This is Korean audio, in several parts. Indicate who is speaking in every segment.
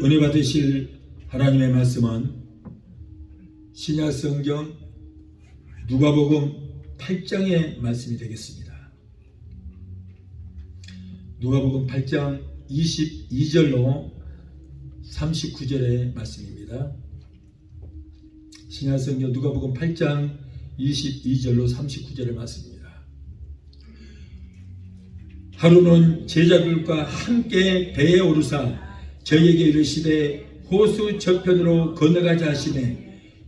Speaker 1: 오늘 은혜 받으실 하나님의 말씀은 신약 성경 누가복음 8장의 말씀이 되겠습니다. 누가복음 8장 22절로 39절의 말씀입니다. 신약 성경 누가복음 8장 22절로 39절의 말씀입니다. 하루는 제자들과 함께 배에 오르사 저희에게 이르시되 호수 저편으로 건너가자 하시매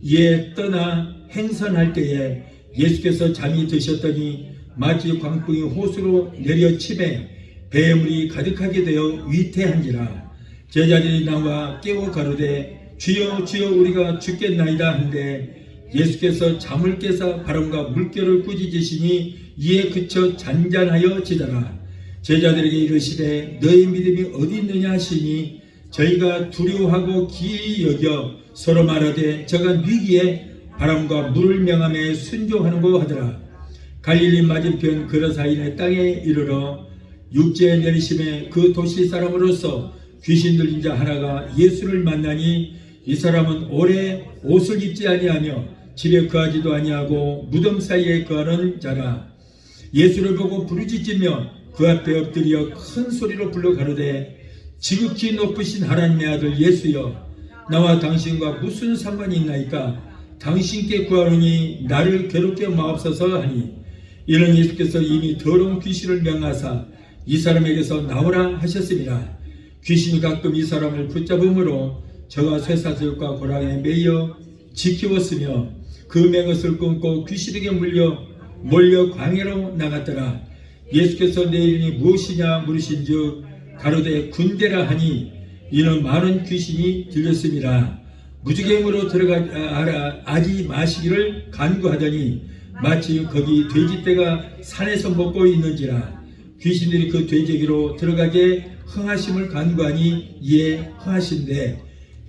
Speaker 1: 이에 떠나 행선할 때에 예수께서 잠이 드셨더니 마치 광풍이 호수로 내려치매 배에 물이 가득하게 되어 위태한지라 제자들이 나와 깨워 가로되 주여 주여 우리가 죽겠나이다 한데 예수께서 잠을 깨사 바람과 물결을 꾸짖으시니 이에 그쳐 잔잔하여 지더라. 제자들에게 이르시되 너희 믿음이 어디 있느냐 하시니 저희가 두려워하고 기이 여겨 서로 말하되 저가 위기에 바람과 물을 명함에 순종하는고 하더라. 갈릴리 맞은편 그라사인의 땅에 이르러 육지에 내리심에 그 도시 사람으로서 귀신 들린 자 하나가 예수를 만나니 이 사람은 오래 옷을 입지 아니하며 집에 거하지도 아니하고 무덤 사이에 거하는 자라. 예수를 보고 부르짖으며 그 앞에 엎드려 큰 소리로 불러 가로되 지극히 높으신 하나님의 아들 예수여 나와 당신과 무슨 상관이 있나이까 당신께 구하노니 나를 괴롭게 마옵소서 하니 이는 예수께서 이미 더러운 귀신을 명하사 이 사람에게서 나오라 하셨습니다. 귀신이 가끔 이 사람을 붙잡음으로 저가 쇠사슬과 고랑에 매여 지키웠으며 그 맹옷을 끊고 귀신에게 몰려 광야로 나갔더라. 예수께서 내 이름이 무엇이냐 물으신즉 가로되 군대라 하니 이는 많은 귀신이 들렸습니다. 무지개으로 들어가지 마시기를 간구하더니 마치 거기 돼지떼가 산에서 먹고 있는지라. 귀신들이 그 돼지에게로 들어가게 흥하심을 간구하니 이에 흥하신데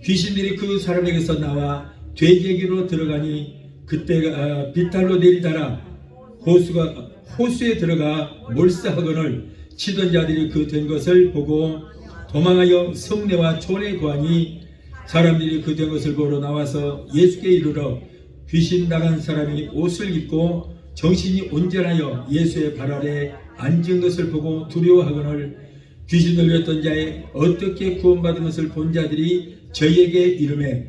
Speaker 1: 귀신들이 그 사람에게서 나와 돼지에게로 들어가니 그때가 비탈로 내리다라 호수에 들어가 몰사하거늘 치던 자들이 그 된 것을 보고 도망하여 성내와 촌에 거하니 사람들이 그 된 것을 보러 나와서 예수께 이르러 귀신 나간 사람이 옷을 입고 정신이 온전하여 예수의 발 아래 앉은 것을 보고 두려워하거늘 귀신 들렸던 자의 어떻게 구원받은 것을 본 자들이 저희에게 이르매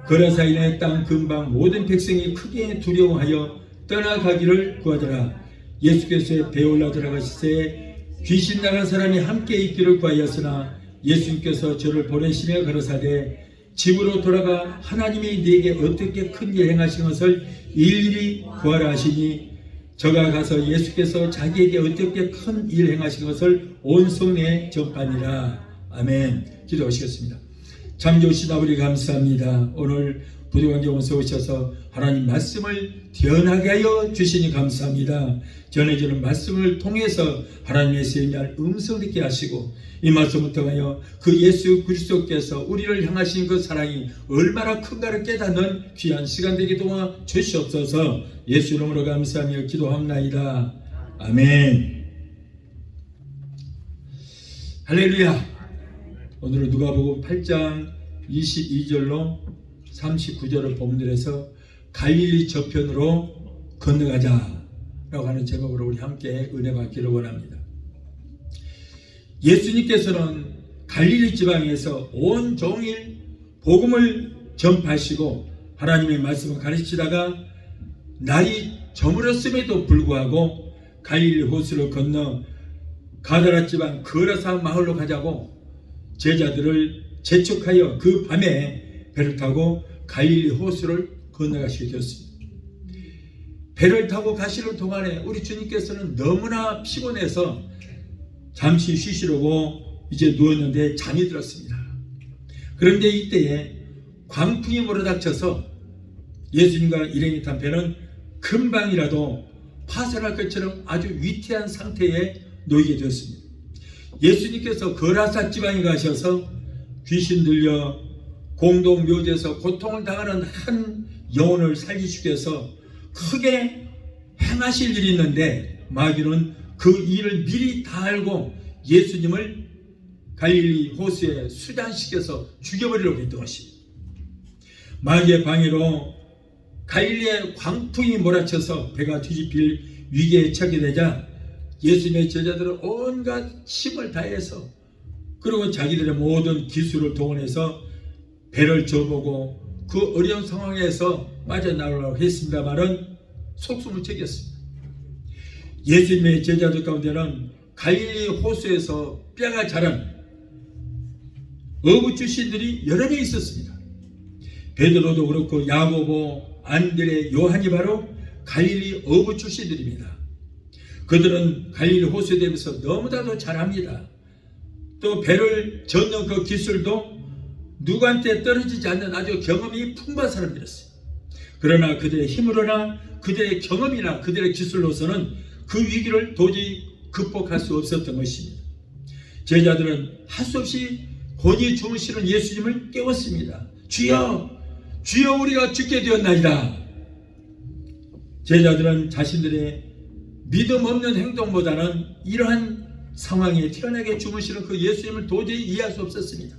Speaker 1: 거라사인의 땅 근방 모든 백성이 크게 두려워하여 떠나가기를 구하더라. 예수께서 배에 올라 들어가시되 귀신 나간 사람이 함께 있기를 구하였으나 예수님께서 저를 보내시며 가로사대 집으로 돌아가 하나님이 네게 어떻게 큰 일 행하신 것을 일일이 구하라 하시니 저가 가서 예수께서 자기에게 어떻게 큰 일 행하신 것을 온 성내에 전파니라. 아멘. 기도하시겠습니다. 참 좋으신 아버지 감사합니다. 오늘 부족한경에서 오셔서 하나님 말씀을 뛰어나게 하여 주시니 감사합니다. 전해주는 말씀을 통해서 하나님의 세미한 음성 듣게 하시고 이 말씀을 통하여 그 예수 그리스도께서 우리를 향하신 그 사랑이 얼마나 큰가를 깨닫는 귀한 시간 되게 도와 주시옵소서. 예수 이름으로 감사하며 기도합나이다. 아멘. 할렐루야. 오늘은 누가복음 8장 22절로 39절을 본문에서 갈릴리 저편으로 건너가자 라고 하는 제목으로 우리 함께 은혜 받기를 원합니다. 예수님께서는 갈릴리 지방에서 온종일 복음을 전파하시고 하나님의 말씀을 가르치다가 날이 저물었음에도 불구하고 갈릴리 호수를 건너 가다라 지방 거라사 마을로 가자고 제자들을 재촉하여 그 밤에 배를 타고 갈릴리 호수를 건너가시게 되었습니다. 배를 타고 가시는 동안에 우리 주님께서는 너무나 피곤해서 잠시 쉬시려고 이제 누웠는데 잠이 들었습니다. 그런데 이때에 광풍이 몰아닥쳐서 예수님과 일행이 탄 배는 금방이라도 파산할 것처럼 아주 위태한 상태에 놓이게 되었습니다. 예수님께서 거라사 지방에 가셔서 귀신 들려 공동묘지에서 고통을 당하는 한 영혼을 살리시기 위해서 크게 행하실 일이 있는데 마귀는 그 일을 미리 다 알고 예수님을 갈릴리 호수에 수장시켜서 죽여버리려고 했던 것입니다. 마귀의 방해로 갈릴리에 광풍이 몰아쳐서 배가 뒤집힐 위기에 처하게 되자 예수님의 제자들은 온갖 힘을 다해서 그리고 자기들의 모든 기술을 동원해서 배를 저보고 그 어려운 상황에서 빠져나오려고 했습니다만은 속수무을 챙겼습니다. 예수님의 제자들 가운데는 갈릴리 호수에서 뼈가 자란 어부 출신들이 여러 명 있었습니다. 베드로도 그렇고 야고보, 안드레, 요한이 바로 갈릴리 어부 출신들입니다. 그들은 갈릴리 호수에 대해서 너무나도 잘합니다. 또 배를 젓는 그 기술도 누구한테 떨어지지 않는 아주 경험이 풍부한 사람들이었어요. 그러나 그들의 힘으로나 그들의 경험이나 그들의 기술로서는 그 위기를 도저히 극복할 수 없었던 것입니다. 제자들은 할 수 없이 곤히 주무시는 예수님을 깨웠습니다. 주여, 주여, 우리가 죽게 되었나이다. 제자들은 자신들의 믿음 없는 행동보다는 이러한 상황에 태연하게 주무시는 그 예수님을 도저히 이해할 수 없었습니다.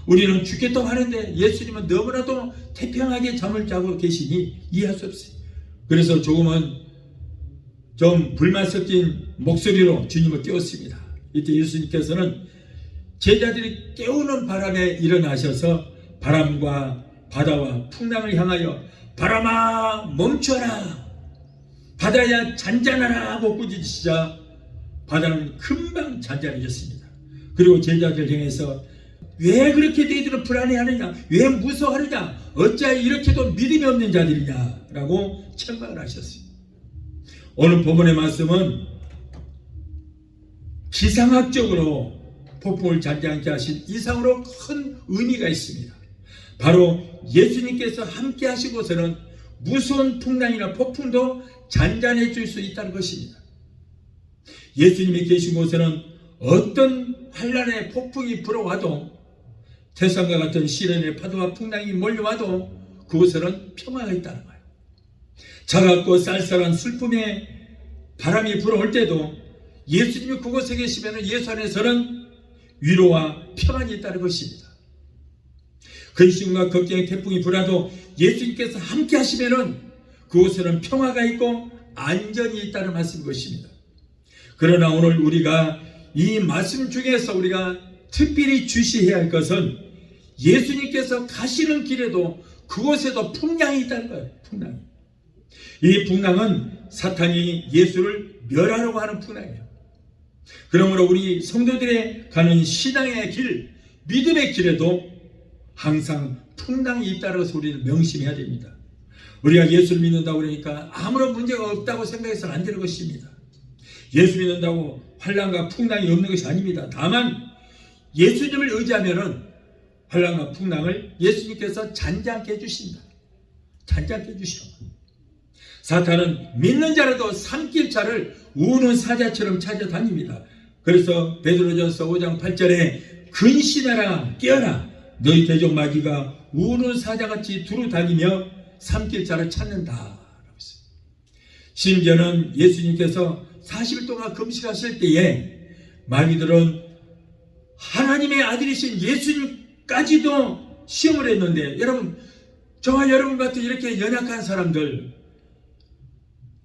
Speaker 1: 우리는 죽겠다고 하는데 예수님은 너무나도 태평하게 잠을 자고 계시니 이해할 수 없어요. 그래서 조금은 좀 불만 섞인 목소리로 주님을 깨웠습니다. 이때 예수님께서는 제자들이 깨우는 바람에 일어나셔서 바람과 바다와 풍랑을 향하여 바람아 멈춰라, 바다야 잔잔하라 하고 꾸짖으시자 바다는 금방 잔잔해졌습니다. 그리고 제자들 향해서 왜 그렇게 너희들은 불안해하느냐, 왜 무서워하느냐, 어찌하여 이렇게도 믿음이 없는 자들이냐 라고 책망을 하셨습니다. 오늘 본문의 말씀은 기상학적으로 폭풍을 잔잔케 하신 이상으로 큰 의미가 있습니다. 바로 예수님께서 함께 하시고서는 무서운 풍랑이나 폭풍도 잔잔해질 수 있다는 것입니다. 예수님이 계신 곳에는 어떤 환란의 폭풍이 불어와도, 태산과 같은 시련의 파도와 풍랑이 몰려와도 그곳에는 평화가 있다는 거예요. 차갑고 쌀쌀한 슬픔의 바람이 불어올 때도 예수님이 그곳에 계시면 예수 안에서는 위로와 평안이 있다는 것입니다. 근심과 걱정의 태풍이 불어도 예수님께서 함께 하시면 그곳에는 평화가 있고 안전이 있다는 말씀인 것입니다. 그러나 오늘 우리가 이 말씀 중에서 우리가 특별히 주시해야 할 것은 예수님께서 가시는 길에도 그곳에도 풍랑이 있다는 거예요. 풍랑이. 이 풍랑은 사탄이 예수를 멸하려고 하는 풍랑이에요. 그러므로 우리 성도들의 가는 신앙의 길, 믿음의 길에도 항상 풍랑이 있다는 것을 우리는 명심해야 됩니다. 우리가 예수를 믿는다고 그러니까 아무런 문제가 없다고 생각해서는 안 되는 것입니다. 예수 믿는다고 환난과 풍랑이 없는 것이 아닙니다. 다만 예수님을 의지하면은 환난과 풍랑을 예수님께서 잔잔케 해주신다. 잔잔케 해주셔. 사탄은 믿는 자라도 삼킬자를 우는 사자처럼 찾아다닙니다. 그래서 베드로전서 5장 8절에 근신하라 깨어라, 너희 대적 마귀가 우는 사자같이 두루 다니며 삼킬자를 찾는다. 심지어는 예수님께서 40일 동안 금식하실 때에 마귀들은 하나님의 아들이신 예수님까지도 시험을 했는데, 여러분, 저와 여러분 같은 이렇게 연약한 사람들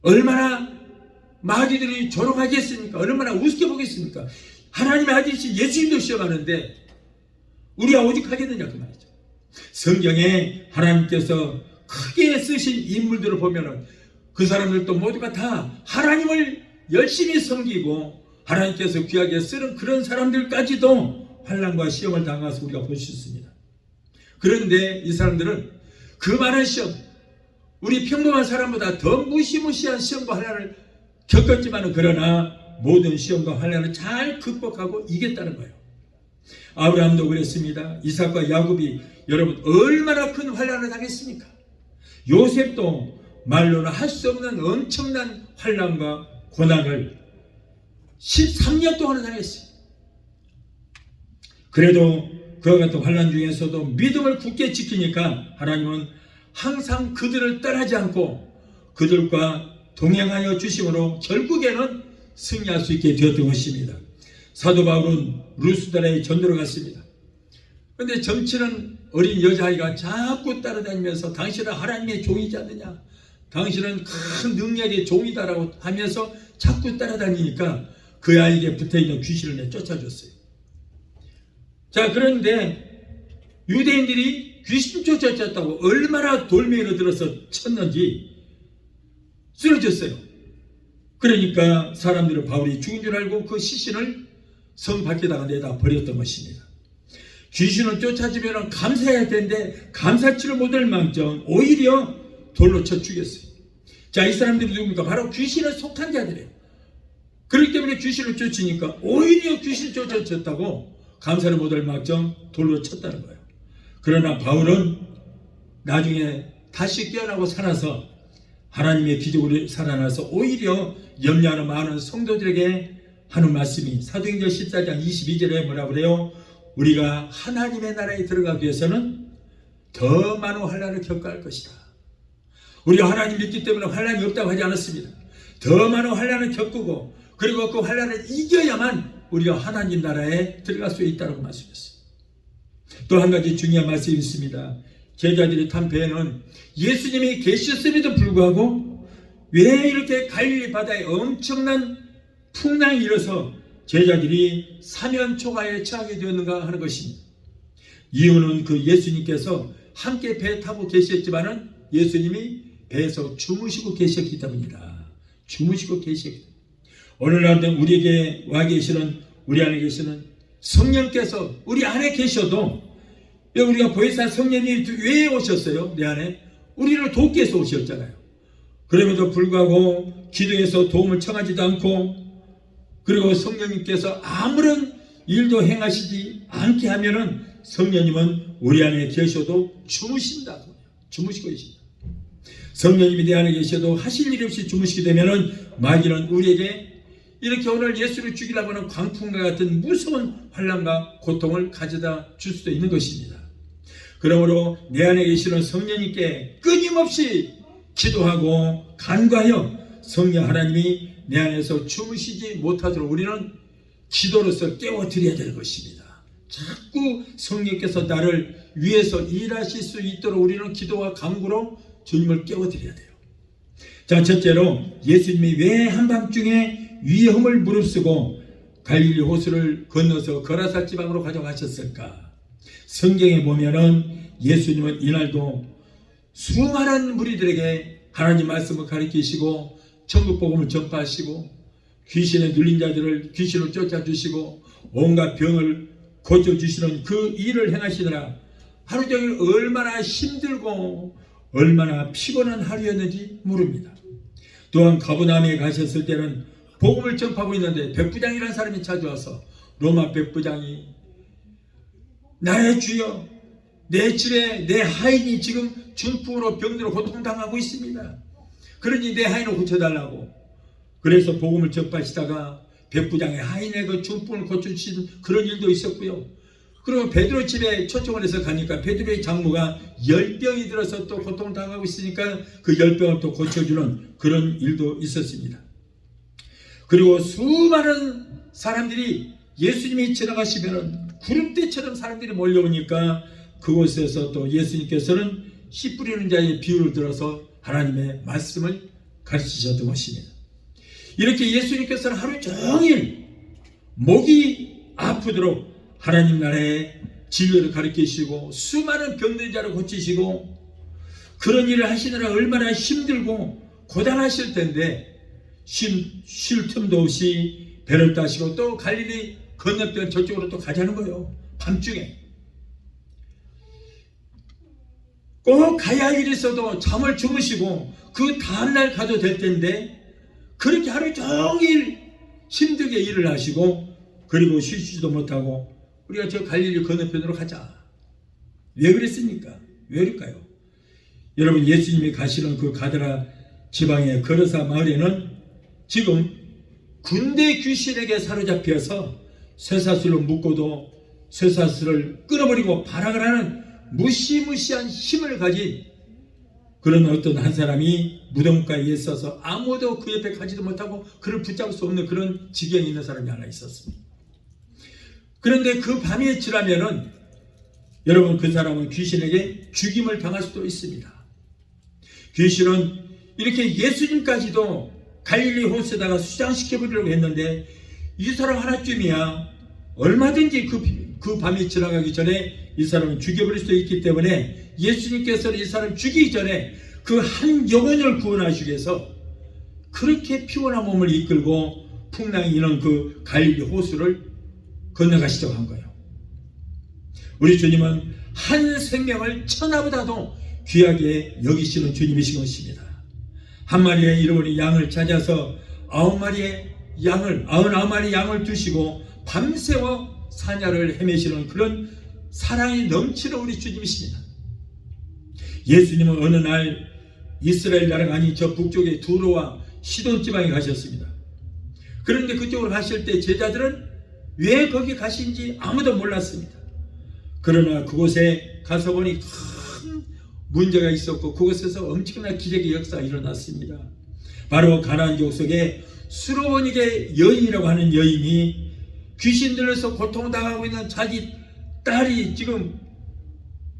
Speaker 1: 얼마나 마귀들이 조롱하겠습니까? 얼마나 우습게 보겠습니까? 하나님의 아들이신 예수님도 시험하는데 우리가 오죽하겠느냐 그 말이죠. 성경에 하나님께서 크게 쓰신 인물들을 보면은 그 사람들도 모두가 다 하나님을 열심히 섬기고 하나님께서 귀하게 쓰는 그런 사람들까지도 환난과 시험을 당해서 우리가 볼 수 있습니다. 그런데 이 사람들은 그 많은 시험, 우리 평범한 사람보다 더 무시무시한 시험과 환난을 겪었지만 그러나 모든 시험과 환난을 잘 극복하고 이겼다는 거예요. 아브라함도 그랬습니다. 이삭과 야곱이 여러분 얼마나 큰 환난을 당했습니까? 요셉도 말로는 할 수 없는 엄청난 환난과 고난을 13년 동안 당했어요. 그래도 그와 같은 환난 중에서도 믿음을 굳게 지키니까 하나님은 항상 그들을 떠나지 않고 그들과 동행하여 주심으로 결국에는 승리할 수 있게 되었던 것입니다. 사도 바울은 루스드라에 전도를 갔습니다. 그런데 점치는 어린 여자아이가 자꾸 따라다니면서 당신은 하나님의 종이지 않느냐, 당신은 큰 능력의 종이다라고 하면서 자꾸 따라다니니까 그 아이에게 붙어있는 귀신을 쫓아줬어요. 자, 그런데 유대인들이 귀신 쫓아줬다고 얼마나 돌멩이로 들어서 쳤는지 쓰러졌어요. 그러니까 사람들은 바울이 죽은 줄 알고 그 시신을 성 밖에다가 내다 버렸던 것입니다. 귀신을 쫓아주면 감사해야 할 텐데 감사치를 못할 망정 오히려 돌로 쳐 죽였어요. 자, 이 사람들이 누굽니까? 바로 귀신에 속한 자들이에요. 그렇기 때문에 귀신을 쫓으니까 오히려 귀신을 쫓아줬다고 감사를 못할 망정 돌로 쳤다는 거예요. 그러나 바울은 나중에 다시 깨어나고 살아서 하나님의 기적으로 살아나서 오히려 염려하는 많은 성도들에게 하는 말씀이 사도행전 14장 22절에 뭐라고 그래요? 우리가 하나님의 나라에 들어가기 위해서는 더 많은 환난을 겪어야 할 것이다. 우리가 하나님 믿기 때문에 환난이 없다고 하지 않았습니다. 더 많은 환난을 겪고 그리고 그 환난을 이겨야만 우리가 하나님 나라에 들어갈 수 있다고 말씀했어요. 또 한 가지 중요한 말씀이 있습니다. 제자들이 탄 배에는 예수님이 계셨음에도 불구하고 왜 이렇게 갈릴리 바다에 엄청난 풍랑이 일어서 제자들이 사면 초가에 처하게 되었는가 하는 것입니다. 이유는 그 예수님께서 함께 배 타고 계셨지만은 예수님이 배에서 주무시고 계셨기 때문이다. 주무시고 계셨기. 오늘날 우리에게 와 계시는, 우리 안에 계시는 성령께서 우리 안에 계셔도, 우리가 보혜사 성령이 왜 오셨어요? 내 안에 우리를 돕기 위해서 오셨잖아요. 그럼에도 불구하고 기도해서 도움을 청하지도 않고, 그리고 성령님께서 아무런 일도 행하시지 않게 하면은 성령님은 우리 안에 계셔도 주무신다. 주무시고 계신다. 성령님이 내 안에 계셔도 하실 일 없이 주무시게 되면은 마귀는 우리에게 이렇게 오늘 예수를 죽이려고 하는 광풍과 같은 무서운 환난과 고통을 가져다 줄 수도 있는 것입니다. 그러므로 내 안에 계시는 성령님께 끊임없이 기도하고 간구하여 성령 하나님이 내 안에서 주무시지 못하도록 우리는 기도로서 깨워드려야 될 것입니다. 자꾸 성령께서 나를 위해서 일하실 수 있도록 우리는 기도와 간구로 주님을 깨워드려야 돼요. 자, 첫째로 예수님이 왜 한밤중에 위험을 무릅쓰고 갈릴리 호수를 건너서 거라사 지방으로 가져가셨을까? 성경에 보면은 예수님은 이날도 수많은 무리들에게 하나님 말씀을 가르치시고 천국 복음을 전파하시고 귀신에 눌린 자들을 귀신을 쫓아주시고 온갖 병을 고쳐주시는 그 일을 행하시느라 하루 종일 얼마나 힘들고 얼마나 피곤한 하루였는지 모릅니다. 또한 가버나움에 가셨을 때는 복음을 전파하고 있는데 백부장이라는 사람이 찾아와서 로마 백부장이 나의 주여, 내 집에 내 하인이 지금 중풍으로 병들어 고통당하고 있습니다. 그러니 내 하인을 고쳐달라고. 그래서 복음을 전파하시다가 백부장의 하인의 그 중풍을 고쳐주신 그런 일도 있었고요. 그리고 베드로 집에 초청을 해서 가니까 베드로의 장모가 열병이 들어서 또 고통당하고 있으니까 그 열병을 또 고쳐주는 그런 일도 있었습니다. 그리고 수많은 사람들이 예수님이 지나가시면 구름대처럼 사람들이 몰려오니까 그곳에서 또 예수님께서는 씨 뿌리는 자의 비유를 들어서 하나님의 말씀을 가르치셨던 것입니다. 이렇게 예수님께서는 하루 종일 목이 아프도록 하나님 나라의 진리를 가르치시고 수많은 병든 자를 고치시고 그런 일을 하시느라 얼마나 힘들고 고단하실 텐데 쉴 틈도 없이 배를 타시고 또 갈릴리 건너편 저쪽으로 또 가자는 거예요. 밤중에 꼭 가야 할 일이 있어도 잠을 주무시고 그 다음날 가도 될 텐데 그렇게 하루 종일 힘들게 일을 하시고 그리고 쉬지도 못하고 우리가 저 갈릴리 건너편으로 가자. 왜 그랬습니까? 왜 그럴까요? 여러분, 예수님이 가시는 그 가드라 지방의 거라사 마을에는 지금 군대 귀신에게 사로잡혀서 쇠사슬로 묶고도 쇠사슬을 끊어버리고 발악을 하는 무시무시한 힘을 가진 그런 어떤 한 사람이 무덤가에 있어서 아무도 그 옆에 가지도 못하고 그를 붙잡을 수 없는 그런 지경에 있는 사람이 하나 있었습니다. 그런데 그 밤이 지나면은 여러분 그 사람은 귀신에게 죽임을 당할 수도 있습니다. 귀신은 이렇게 예수님까지도 갈릴리 호수에다가 수장시켜 버리려고 했는데 이 사람 하나쯤이야 얼마든지 그 밤이 지나가기 전에 이 사람은 죽여버릴 수 있기 때문에 예수님께서는 이 사람 죽이기 전에 그 한 영혼을 구원하시기 위해서 그렇게 피곤한 몸을 이끌고 풍랑이 이는 그 갈릴리 호수를 건너가시려고 한 거예요. 우리 주님은 한 생명을 천하보다도 귀하게 여기시는 주님이신 것입니다. 한 마리의 잃어버린 양을 찾아서 99마리 양을 두시고 밤새워 사냐를 헤매시는 그런 사랑이 넘치는 우리 주님이십니다. 예수님은 어느 날 이스라엘 나라가 아닌 저 북쪽의 두로와 시돈 지방에 가셨습니다. 그런데 그쪽으로 가실 때 제자들은 왜 거기 가신지 아무도 몰랐습니다. 그러나 그곳에 가서 보니 큰 문제가 있었고 그곳에서 엄청난 기적의 역사가 일어났습니다. 바로 가나안 족속의 수로보니게 여인이라고 하는 여인이 귀신 들려서 고통당하고 있는 자기 딸이 지금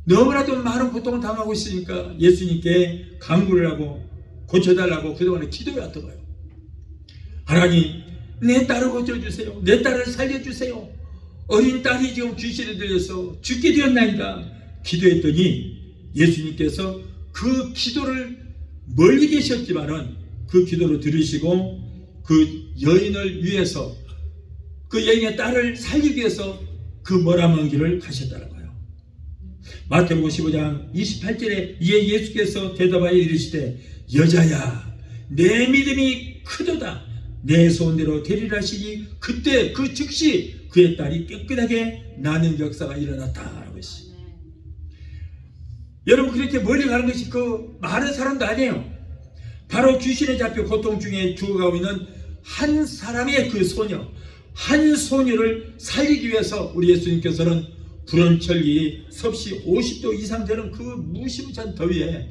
Speaker 1: 너무나도 많은 고통을 당하고 있으니까 예수님께 간구를 하고 고쳐달라고 그동안에 기도해왔던 거예요. 하나님, 내 딸을 고쳐주세요. 내 딸을 살려주세요. 어린 딸이 지금 귀신에 들려서 죽게 되었나이다. 기도했더니 예수님께서 그 기도를 멀리 계셨지만은 그 기도를 들으시고 그 여인을 위해서 그 여인의 딸을 살리기 위해서 그 머나먼 길을 가셨다는 거예요. 마태복음 15장 28절에 이에 예수께서 대답하여 이르시되 여자야 내 믿음이 크도다 내 소원대로 되리라 하시니 그때 그 즉시 그의 딸이 깨끗하게 나는 역사가 일어났다라고 했어요. 여러분 그렇게 멀리 가는 것이 그 많은 사람도 아니에요. 바로 귀신에 잡혀 고통 중에 죽어가고 있는 한 사람의 그 소녀 한 소녀를 살리기 위해서 우리 예수님께서는 불원철기 섭씨 50도 이상 되는 그 무시무시한 더위에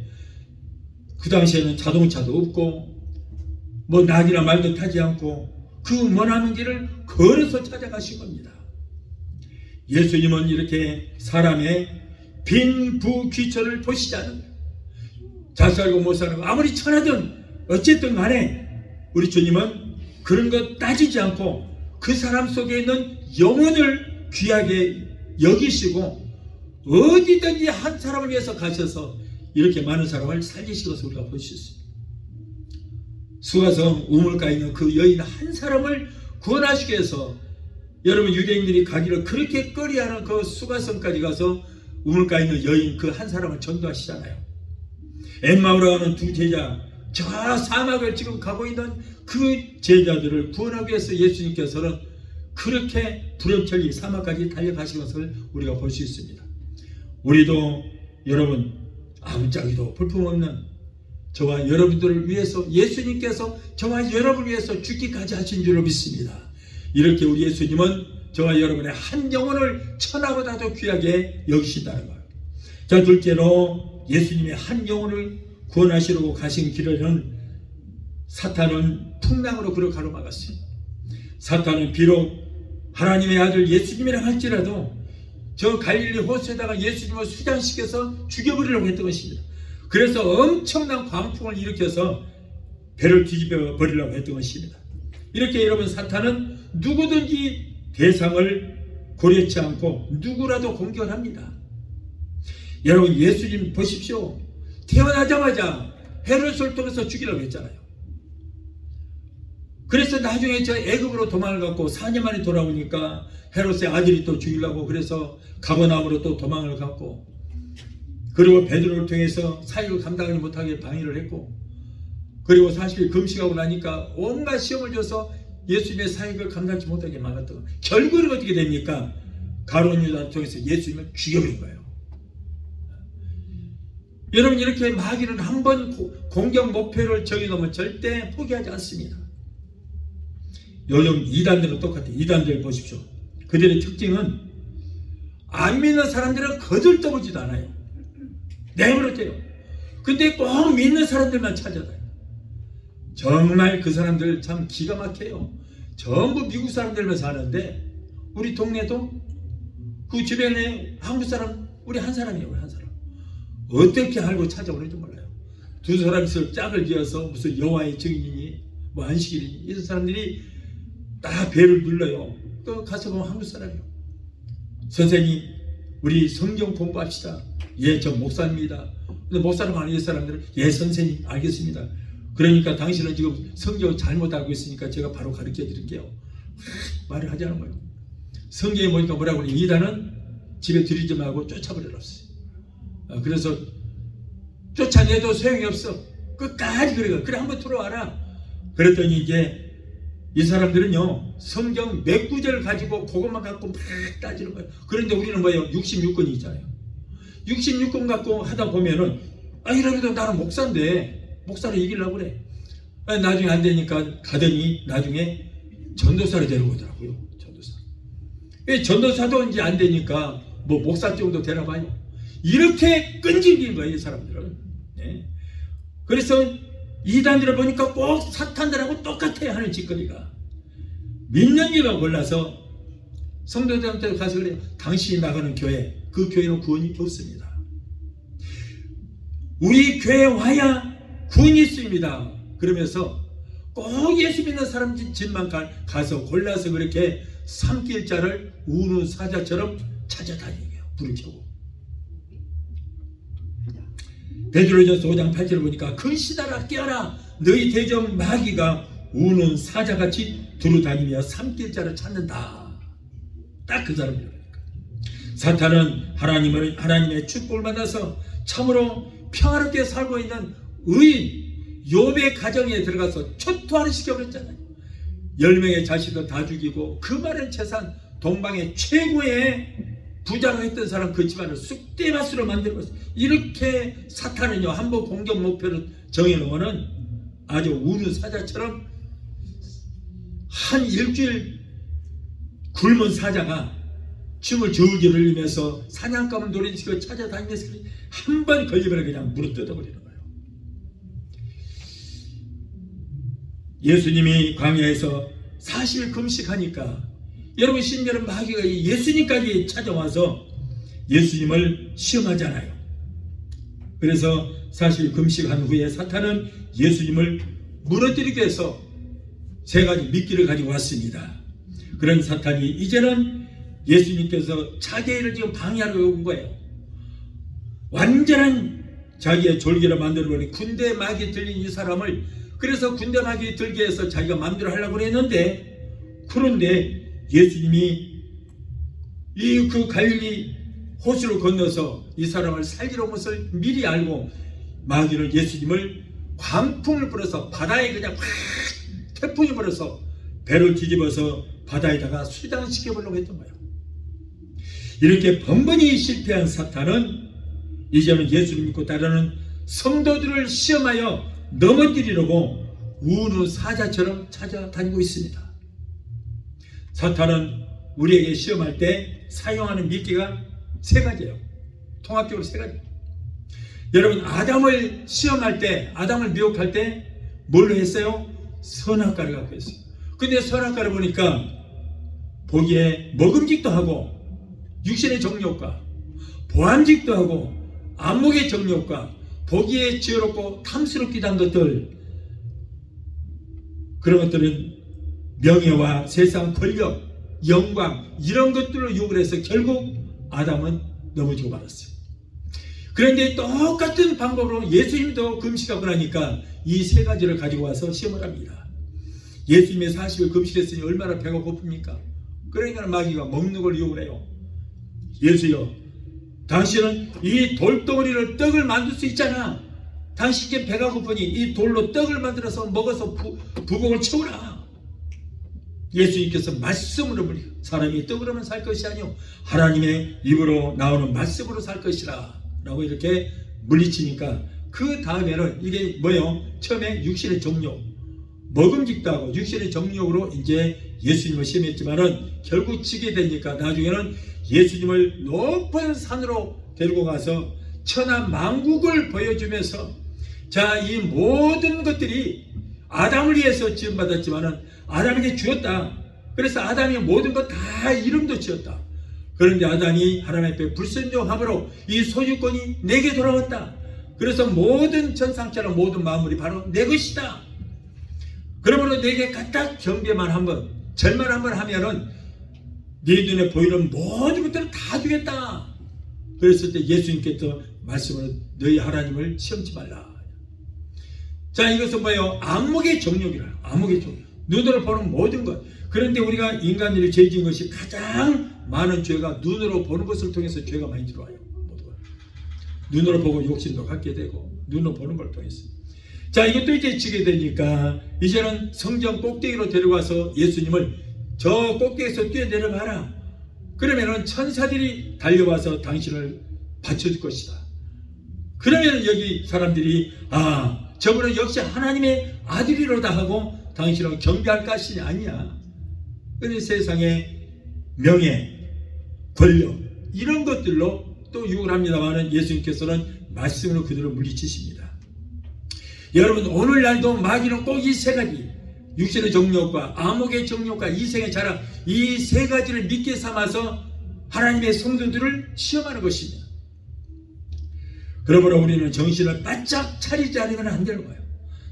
Speaker 1: 그 당시에는 자동차도 없고 뭐 낙이나 말도 타지 않고 그 머나먼 길을 걸어서 찾아가신 겁니다. 예수님은 이렇게 사람의 빈부귀천을 보시지 않는 거예요. 잘 살고 못 사는 거 아무리 천하든 어쨌든 간에 우리 주님은 그런 것 따지지 않고 그 사람 속에 있는 영혼을 귀하게 여기시고 어디든지 한 사람을 위해서 가셔서 이렇게 많은 사람을 살리신 것을 우리가 볼 수 있습니다. 수가성 우물가에 있는 그 여인 한 사람을 구원하시기 위해서 여러분 유대인들이 가기를 그렇게 꺼리하는 그 수가성까지 가서 우물가에 있는 여인 그 한 사람을 전도하시잖아요. 엠마오라고 하는 두 제자 저 사막을 지금 가고 있는 그 제자들을 구원하기 위해서 예수님께서는 그렇게 불협철기 사막까지 달려가신 것을 우리가 볼 수 있습니다. 우리도 여러분 아무짝에도 볼품없는 저와 여러분들을 위해서 예수님께서 저와 여러분을 위해서 죽기까지 하신 줄로 믿습니다. 이렇게 우리 예수님은 저와 여러분의 한 영혼을 천하보다도 귀하게 여기신다는 거예요. 자, 둘째로 예수님의 한 영혼을 구원하시려고 가신 길은 사탄은 풍랑으로 그를 가로막았어요. 사탄은 비록 하나님의 아들 예수님이라 할지라도 저 갈릴리 호수에다가 예수님을 수장시켜서 죽여버리려고 했던 것입니다. 그래서 엄청난 광풍을 일으켜서 배를 뒤집어 버리려고 했던 것입니다. 이렇게 여러분 사탄은 누구든지 대상을 고려치 않고 누구라도 공격을 합니다. 여러분 예수님 보십시오. 태어나자마자 헤롯을 통해서 죽이려고 했잖아요. 그래서 나중에 저 애굽으로 도망을 갔고 4년 만에 돌아오니까 헤롯의 아들이 또 죽이려고 그래서 가버나움으로 또 도망을 갔고 그리고 베드로를 통해서 사역을 감당하지 못하게 방해를 했고 그리고 40일 금식하고 나니까 온갖 시험을 줘서 예수님의 사역을 감당하지 못하게 막았던 거예요. 결국은 어떻게 됩니까? 가룟 유다를 통해서 예수님을 죽여버린 거예요. 여러분 이렇게 마귀는 한번 공격 목표를 정해놓으면 절대 포기하지 않습니다. 요즘 이단들은 똑같아요. 이단들 보십시오. 그들의 특징은 안 믿는 사람들은 거들떠보지도 않아요. 내버려둬요. 근데 꼭 믿는 사람들만 찾아다녀요. 정말 그 사람들 참 기가 막혀요. 전부 미국 사람들만 사는데 우리 동네도 그 주변에 한국 사람 우리 한 사람이에요. 한 사람. 어떻게 알고 찾아오는지 몰라요. 두 사람이서 짝을 지어서 무슨 여호와의 증인이니 뭐 안식일이니 이런 사람들이 다 배를 눌러요. 또 가서 보면 한국 사람이요. 선생님 우리 성경 공부합시다. 예, 저 목사입니다. 근데 목사님 아닌 사람들은 예, 선생님 알겠습니다. 그러니까 당신은 지금 성경 잘못 알고 있으니까 제가 바로 가르쳐 드릴게요. 말을 하지 않은 거예요. 성경에 보니까 뭐라고 그래요? 이단은 집에 들이지 말고 쫓아버려놨어요. 그래서 쫓아내도 소용이 없어. 끝까지 그래 한번 들어와라. 그랬더니 이제 이 사람들은요 성경 몇 구절 가지고 그것만 갖고 막 따지는 거예요. 그런데 우리는 뭐예요? 66권이 있잖아요. 66권 갖고 하다 보면은 이러면도 나는 목사인데 목사를 이기려고 그래. 나중에 안 되니까 가더니 나중에 전도사를 데려오더라고요. 전도사. 전도사도 이제 안 되니까 뭐 목사 정도 되나 봐요. 이렇게 끈질긴 거예요, 이 사람들은. 네. 그래서 이단들을 보니까 꼭 사탄들하고 똑같아야 하는 짓거리가. 민영이가 골라서 성도들한테 가서 그래요. 당신이 나가는 교회, 그 교회는 구원이 없습니다. 우리 교회에 와야 구원이 있습니다. 그러면서 꼭 예수 믿는 사람 집만 가서 골라서 그렇게 삼킬자를 우는 사자처럼 찾아다니게요. 불을 켜고. 베드로전서 5장 8절을 보니까 근시다라 깨어라 너희 대적 마귀가 우는 사자같이 두루다니며 삼킬자를 찾는다. 딱 그 사람이라니까. 사탄은 하나님의 축복을 받아서 참으로 평화롭게 살고 있는 의인 욥의 가정에 들어가서 초토화를 시켜버렸잖아요. 10명의 자식도 다 죽이고 그 많은 재산 동방의 최고의 부자가 했던 사람 그 집안을 쑥대밭으로 만들었어요. 이렇게 사탄은요 한번 공격 목표를 정해놓으면 아주 우는 사자처럼 한 일주일 굶은 사자가 춤을 줄줄 흘리면서 사냥감을 노래지고 찾아다니면서 한 번 걸리면 그냥 물어 뜯어버리는 거예요. 예수님이 광야에서 40일 금식하니까 여러분 심지어는 마귀가 예수님까지 찾아와서 예수님을 시험하잖아요. 그래서 40일 금식한 후에 사탄은 예수님을 무너뜨리기 위해서 세 가지 미끼를 가지고 왔습니다. 그런 사탄이 이제는 예수님께서 자기의 일을 지금 방해하러 온 거예요. 완전한 자기의 졸기를 만들어버린 군대 막이 들린 이 사람을 그래서 군대 막이 들게 해서 자기가 마음대로 하려고 했는데 그런데 예수님이 그 갈릴리 호수를 건너서 이 사람을 살리러 온 것을 미리 알고 마귀는 예수님을 광풍을 불어서 바다에 그냥 확 태풍이 불어서 배를 뒤집어서 바다에다가 수장시켜보려고 했던 거예요. 이렇게 번번이 실패한 사탄은 이제는 예수를 믿고 따르는 성도들을 시험하여 넘어뜨리려고 우는 사자처럼 찾아다니고 있습니다. 사탄은 우리에게 시험할 때 사용하는 미끼가 세 가지예요. 통합적으로 세 가지. 여러분 아담을 시험할 때 아담을 미혹할 때 뭘로 했어요? 선악과를 갖고 했어요. 근데 선악과를 보니까 보기에 먹음직도 하고 육신의 정욕과 보암직도 하고 안목의 정욕과 보기에 지혜롭고 탐스럽기도 한 것들 그런 것들은 명예와 세상 권력 영광 이런 것들로 욕을 해서 결국 아담은 넘어지고 말았어요. 그런데 똑같은 방법으로 예수님도 금식하고 나니까 이 세 가지를 가지고 와서 시험을 합니다. 예수님의 40일 금식했으니 얼마나 배가 고픕니까? 그러니까 마귀가 먹는 걸 욕을 해요. 예수여 당신은 이 돌덩어리를 떡을 만들 수 있잖아. 당신께 배가 고프니 이 돌로 떡을 만들어서 먹어서 부복을 채우라. 예수님께서 말씀으로 사람이 떡으로만 살 것이 아니요 하나님의 입으로 나오는 말씀으로 살 것이라 라고 이렇게 물리치니까 그 다음에는 이게 뭐예요? 처음에 육신의 정욕 먹음직도 하고 육신의 정욕으로 이제 예수님을 시험했지만은 결국 지게 되니까 나중에는 예수님을 높은 산으로 데리고 가서 천하 만국을 보여주면서 자, 이 모든 것들이 아담을 위해서 지음받았지만은 아담에게 주었다. 그래서 아담이 모든 것 다 이름도 지었다. 그런데 아담이 하나님 앞에 불순종함으로 이 소유권이 내게 돌아왔다. 그래서 모든 전상처럼 모든 만물이 바로 내 것이다. 그러므로 내게 까딱 경배만 한번, 절만 한번 하면은 네 눈에 보이는 모든 것들을 다 주겠다. 그랬을 때 예수님께서 말씀을 너희 하나님을 시험치 말라. 자, 이것은 뭐예요? 안목의 정욕이라. 안목의 정욕. 눈으로 보는 모든 것. 그런데 우리가 인간들이 죄 지은 것이 가장 많은 죄가 눈으로 보는 것을 통해서 죄가 많이 들어와요. 모두가. 눈으로 보고 욕심도 갖게 되고 눈으로 보는 걸 통해서. 자, 이것도 이제 지게 되니까 이제는 성전 꼭대기로 데려가서 예수님을 저 꼭대기에서 뛰어내려가라. 그러면은 천사들이 달려와서 당신을 받쳐줄 것이다. 그러면 여기 사람들이 저분은 역시 하나님의 아들이로다 하고 당신을 경배할 것이 아니야. 그런데 세상에 명예, 권력 이런 것들로 또 유혹을 합니다만은 예수님께서는 말씀으로 그들을 물리치십니다. 여러분, 오늘날도 마귀는 꼭 이 세 가지, 육신의 정욕과 암흑의 정욕과 이생의 자랑, 이 세 가지를 믿게 삼아서 하나님의 성도들을 시험하는 것입니다. 그러므로 우리는 정신을 바짝 차리지 않으면 안 되는 거예요.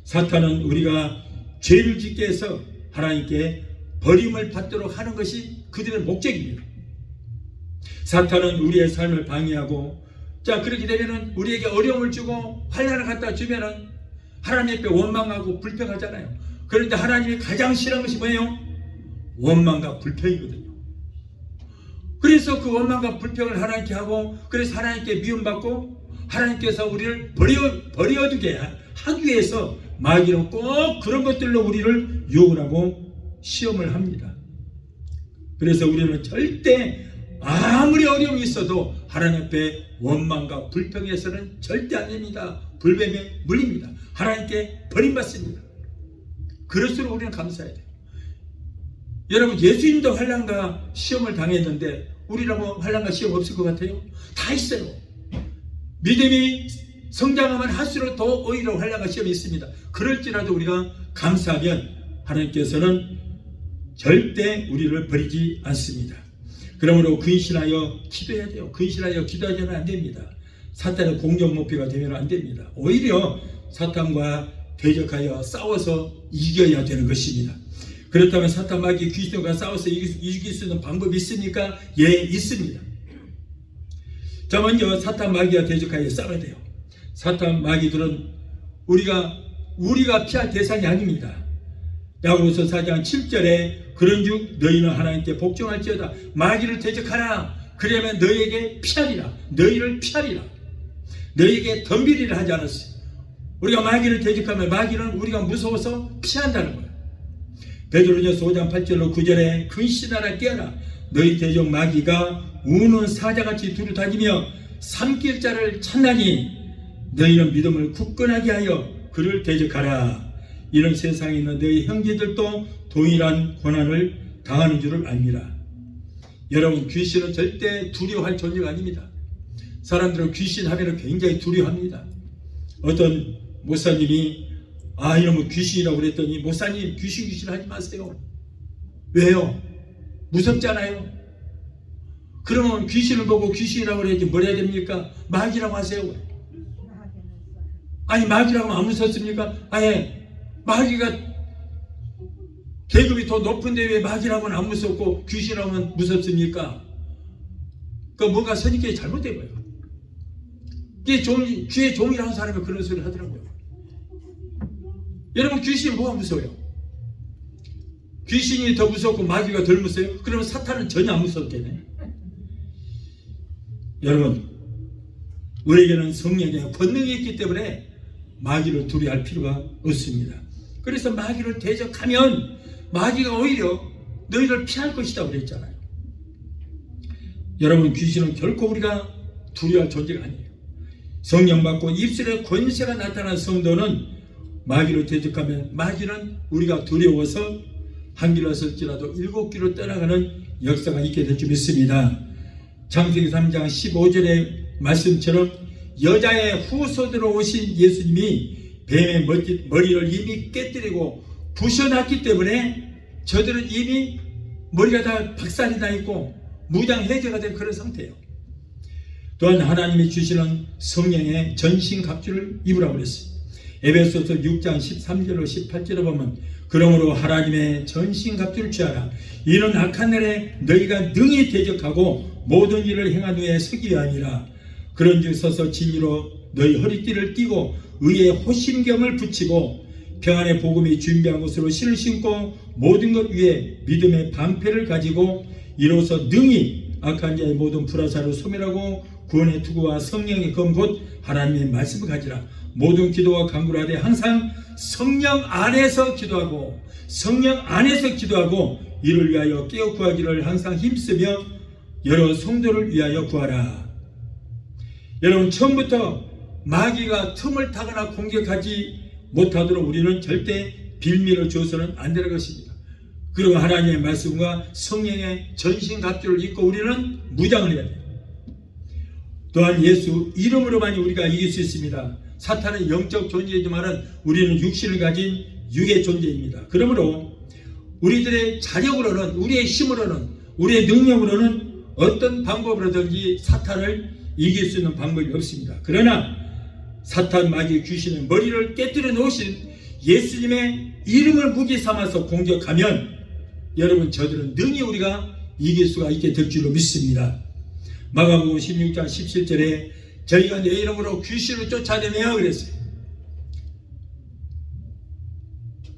Speaker 1: 사탄은 우리가 죄를 짓게 해서 하나님께 버림을 받도록 하는 것이 그들의 목적입니다. 사탄은 우리의 삶을 방해하고, 자, 그렇게 되면은 우리에게 어려움을 주고 환난을 갖다 주면은 하나님 앞에 원망하고 불평하잖아요. 그런데 하나님이 가장 싫어하는 것이 뭐예요? 원망과 불평이거든요. 그래서 그 원망과 불평을 하나님께 하고, 그래서 하나님께 미움받고 하나님께서 우리를 버려두게 하기 위해서 마귀는 꼭 그런 것들로 우리를 유혹을 하고 시험을 합니다. 그래서 우리는 절대 아무리 어려움이 있어도 하나님 앞에 원망과 불평해서는 절대 안 됩니다. 불뱀에 물립니다. 하나님께 버림받습니다. 그럴수록 우리는 감사해야 돼요. 여러분, 예수님도 환난과 시험을 당했는데 우리라고 환난과 시험 없을 것 같아요? 다 있어요. 믿음이 성장하면 할수록 더 오히려 환난과 시험이 있습니다. 그럴지라도 우리가 감사하면 하나님께서는 절대 우리를 버리지 않습니다. 그러므로 근신하여 기도해야 돼요. 근신하여 기도하지는 안 됩니다. 사탄의 공격 목표가 되면 안 됩니다. 오히려 사탄과 대적하여 싸워서 이겨야 되는 것입니다. 그렇다면 사탄, 마귀, 귀신과 싸워서 이길 수 있는 방법이 있습니까? 예, 있습니다. 자, 먼저 사탄, 마귀와 대적하여 싸워야 돼요. 사탄, 마귀들은 우리가 피할 대상이 아닙니다. 야고보서 4장 7절에 그런즉 너희는 하나님께 복종할지어다. 마귀를 대적하라. 그러면 너희에게 피하리라. 너희를 피하리라. 너희에게 덤비리라 하지 않았어요. 우리가 마귀를 대적하면 마귀는 우리가 무서워서 피한다는 거예요. 베드로전서 5장 8절로 9절에 근신하라, 깨어라. 너희 대적 마귀가 우는 사자같이 두루 다니며 삼킬 자를 찾나니 너희는 믿음을 굳건하게 하여 그를 대적하라. 이런 세상에 있는 너희 형제들도 동일한 고난을 당하는 줄을 압니다. 여러분, 귀신은 절대 두려워할 존재가 아닙니다. 사람들은 귀신 하면 굉장히 두려워합니다. 어떤 목사님이 이러면 귀신이라고 그랬더니, 목사님 귀신 하지 마세요. 왜요? 무섭잖아요. 그러면 귀신을 보고 귀신이라고 그래야지 뭘 해야 됩니까? 마귀라고 하세요. 아니, 마귀라고 하면 안 무섭습니까? 마귀가 계급이 더 높은데 왜 마귀라고는 안 무섭고 귀신이라고는 무섭습니까? 뭔가 선입견이 잘못된 거예요. 귀의 종이라는 사람이 그런 소리를 하더라고요. 여러분, 귀신이 뭐가 무서워요? 귀신이 더 무섭고 마귀가 덜 무서워요? 그러면 사탄은 전혀 안 무섭겠네. 여러분, 우리에게는 성령의 권능이 있기 때문에 마귀를 두려워할 필요가 없습니다. 그래서 마귀를 대적하면 마귀가 오히려 너희를 피할 것이다 그랬잖아요. 여러분, 귀신은 결코 우리가 두려워할 존재가 아니에요. 성령 받고 입술에 권세가 나타난 성도는 마귀를 대적하면 마귀는 우리가 두려워서 한 길로 설지라도 7길로 떠나가는 역사가 있게 될 줄 믿습니다. 창세기 3장 15절의 말씀처럼 여자의 후손으로 오신 예수님이 뱀의 머리를 이미 깨뜨리고 부셔놨기 때문에 저들은 이미 머리가 다 박살이 나 있고 무장해제가 된 그런 상태예요. 또한 하나님이 주시는 성령의 전신갑주를 입으라고 그랬어요. 에베소서 6장 13절로 18절에 보면 그러므로 하나님의 전신갑주를 취하라. 이는 악한 날에 너희가 능히 대적하고 모든 일을 행한 후에 서기 위함이라. 그런즉 서서 진리로 너희 허리띠를 띠고 의의 호심경을 붙이고 평안의 복음이 준비한 것으로 신을 신고 모든 것 위에 믿음의 방패를 가지고 이로써 능히 악한 자의 모든 불화사를 소멸하고 구원의 투구와 성령의 검 곧 하나님의 말씀을 가지라. 모든 기도와 간구를 하되 항상 성령 안에서 기도하고 이를 위하여 깨어 구하기를 항상 힘쓰며 여러 성도를 위하여 구하라. 여러분, 처음부터 마귀가 틈을 타거나 공격하지 못하도록 우리는 절대 빌미를 줘서는 안 되는 것입니다. 그리고 하나님의 말씀과 성령의 전신갑주를 입고 우리는 무장을 해야 돼요. 또한 예수 이름으로만이 우리가 이길 수 있습니다. 사탄은 영적 존재이지만 우리는 육신을 가진 육의 존재입니다. 그러므로 우리들의 자력으로는, 우리의 힘으로는, 우리의 능력으로는 어떤 방법으로든지 사탄을 이길 수 있는 방법이 없습니다. 그러나 사탄, 마귀, 귀신의 머리를 깨뜨려 놓으신 예수님의 이름을 무기 삼아서 공격하면 여러분, 저들은 능히 우리가 이길 수가 있게 될 줄로 믿습니다. 마가복음 16장 17절에 저희가 내 이름으로 귀신을 쫓아내며 그랬어요.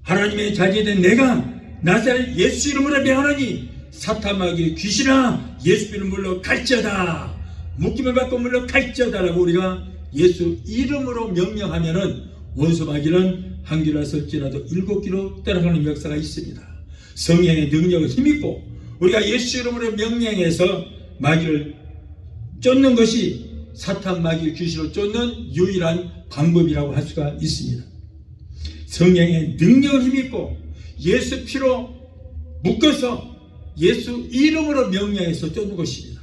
Speaker 1: 하나님의 자제된 내가 나사렛 예수 이름으로 명하노니 사탄, 마귀, 귀신아 예수 이름 물러 갈지어다. 묶임을 받고 물러 갈지어다라고 우리가 예수 이름으로 명령하면은 원수 마귀는 한 귀로 설지라도 7귀로 떠나가는 역사가 있습니다. 성령의 능력을 힘입고 우리가 예수 이름으로 명령해서 마귀를 쫓는 것이 사탄, 마귀, 귀신을 쫓는 유일한 방법이라고 할 수가 있습니다. 성령의 능력을 힘입고 예수 피로 묶어서 예수 이름으로 명령해서 쫓는 것입니다.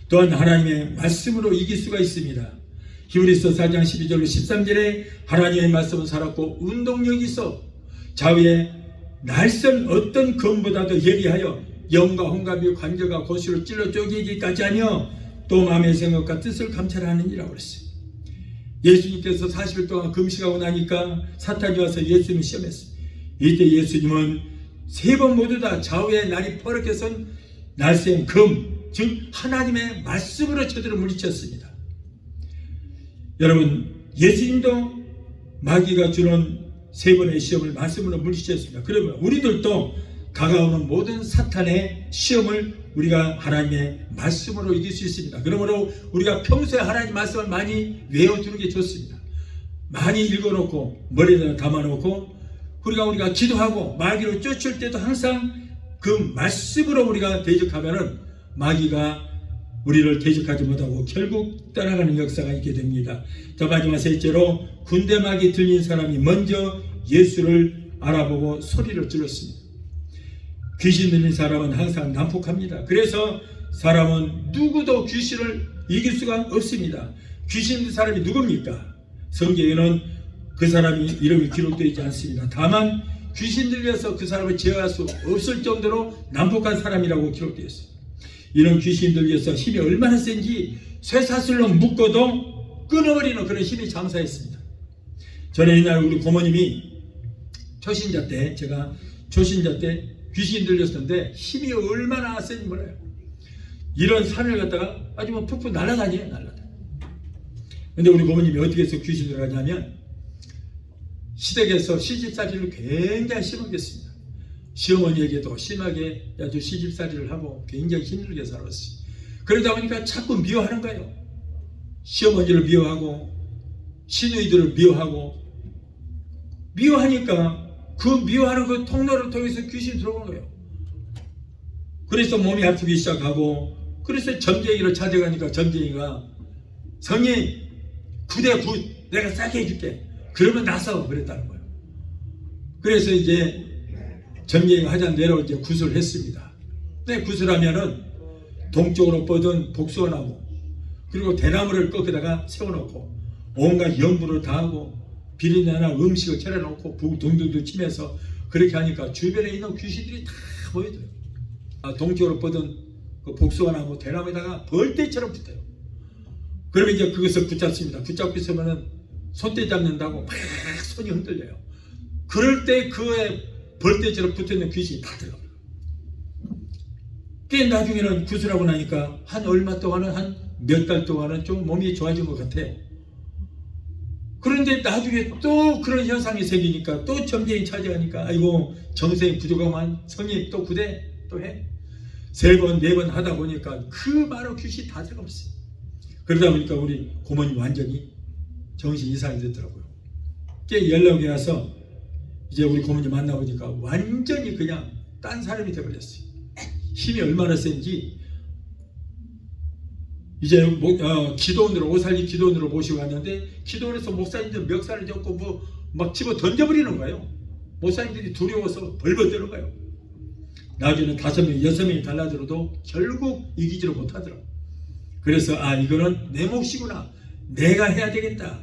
Speaker 1: 또한 하나님의 말씀으로 이길 수가 있습니다. 히브리서 4장 12절로 13절에 하나님의 말씀은 살았고 운동력이 있어 좌우에 날선 어떤 검보다도 예리하여 영과 혼과 관절과 고시로 찔러 쪼개기까지 하며 또 마음의 생각과 뜻을 감찰하느니라고 그랬어요. 예수님께서 40일 동안 금식하고 나니까 사탄이 와서 예수님을 시험했어요. 이때 예수님은 3번 모두 다 좌우에 날이 퍼렇게 선 날쌘 금, 즉 하나님의 말씀으로 저들을 물리쳤습니다. 여러분, 예수님도 마귀가 주는 3번의 시험을 말씀으로 물리쳤습니다. 그러면 우리들도 다가오는 모든 사탄의 시험을 우리가 하나님의 말씀으로 이길 수 있습니다. 그러므로 우리가 평소에 하나님 말씀을 많이 외워두는 게 좋습니다. 많이 읽어놓고 머리에다 담아놓고 우리가 기도하고 마귀를 쫓을 때도 항상 그 말씀으로 우리가 대적하면은 마귀가 우리를 대적하지 못하고 결국 떠나가는 역사가 있게 됩니다. 자, 마지막 셋째로 군대막이 들린 사람이 먼저 예수를 알아보고 소리를 질렀습니다. 귀신 들린 사람은 항상 난폭합니다. 그래서 사람은 누구도 귀신을 이길 수가 없습니다. 귀신 들린 사람이 누굽니까? 성경에는 그 사람이 이름이 기록되어 있지 않습니다. 다만 귀신 들려서 그 사람을 제어할 수 없을 정도로 난폭한 사람이라고 기록되어 있습니다. 이런 귀신 들려서 힘이 얼마나 센지 쇠사슬로 묶어도 끊어버리는 그런 힘이 장사했습니다. 저는 옛날에 우리 고모님이 초신자 때, 제가 초신자 때 귀신 들렸었는데 힘이 얼마나 센지 몰라요. 이런 산을 갖다가 아주 푹푹 날아다녀요. 근데 우리 고모님이 어떻게 해서 귀신 들어가냐면 시댁에서 시집살이를 굉장히 심하게 했습니다. 시어머니에게도 심하게 아주 시집살이를 하고 굉장히 힘들게 살았어요. 그러다 보니까 자꾸 미워하는 거예요. 시어머니를 미워하고 시누이들을 미워하니까 그 미워하는 그 통로를 통해서 귀신이 들어오는 거예요. 그래서 몸이 아프기 시작하고, 그래서 점쟁이를 찾아가니까 점쟁이가 성님 9대9 내가 싸게 해줄게. 그러면 나서 그랬다는 거예요. 그래서 이제 점쟁이가 하자 내려올 때 구슬을 했습니다. 근데 구슬하면은 동쪽으로 뻗은 복숭아나무 그리고 대나무를 꺾에다가 세워놓고 온갖 염분을 다 하고 비린내나 음식을 차려놓고 붕둥둥 치면서 그렇게 하니까 주변에 있는 귀신들이 다 모여들어요. 동쪽으로 뻗은 그 복숭아나무 대나무에다가 벌떼처럼 붙어요. 그러면 이제 그것을 붙잡습니다. 붙잡고 있으면은 손대 잡는다고 막 손이 흔들려요. 그럴 때 그에 벌떼처럼 붙어있는 귀신이 다 들어가요. 꽤 나중에는 구슬하고 나니까 한 얼마 동안은 한 몇 달 동안은 좀 몸이 좋아진 것 같아. 그런데 나중에 또 그런 현상이 생기니까 또 점쟁이 찾아가니까 아이고 정성이 부족하면 성님 또 구대 또 해. 3번 4번 하다 보니까 그 바로 귀신이 다 들어가 버렸어요. 그러다 보니까 우리 고모님 완전히 정신 이상이 됐더라고요. 꽤 연락이 와서 이제 우리 고모님 만나보니까 완전히 그냥 딴 사람이 돼버렸어요. 힘이 얼마나 센지 이제 기도원으로 오살리 기도원으로 모시고 갔는데 기도원에서 목사님들 멱살을 잡고 뭐 막 집어 던져버리는 거예요. 목사님들이 두려워서 벌벌 떠는 거예요. 나중에는 5명 6명이 달라들어도 결국 이기지를 못하더라고. 그래서 이거는 내 몫이구나, 내가 해야 되겠다.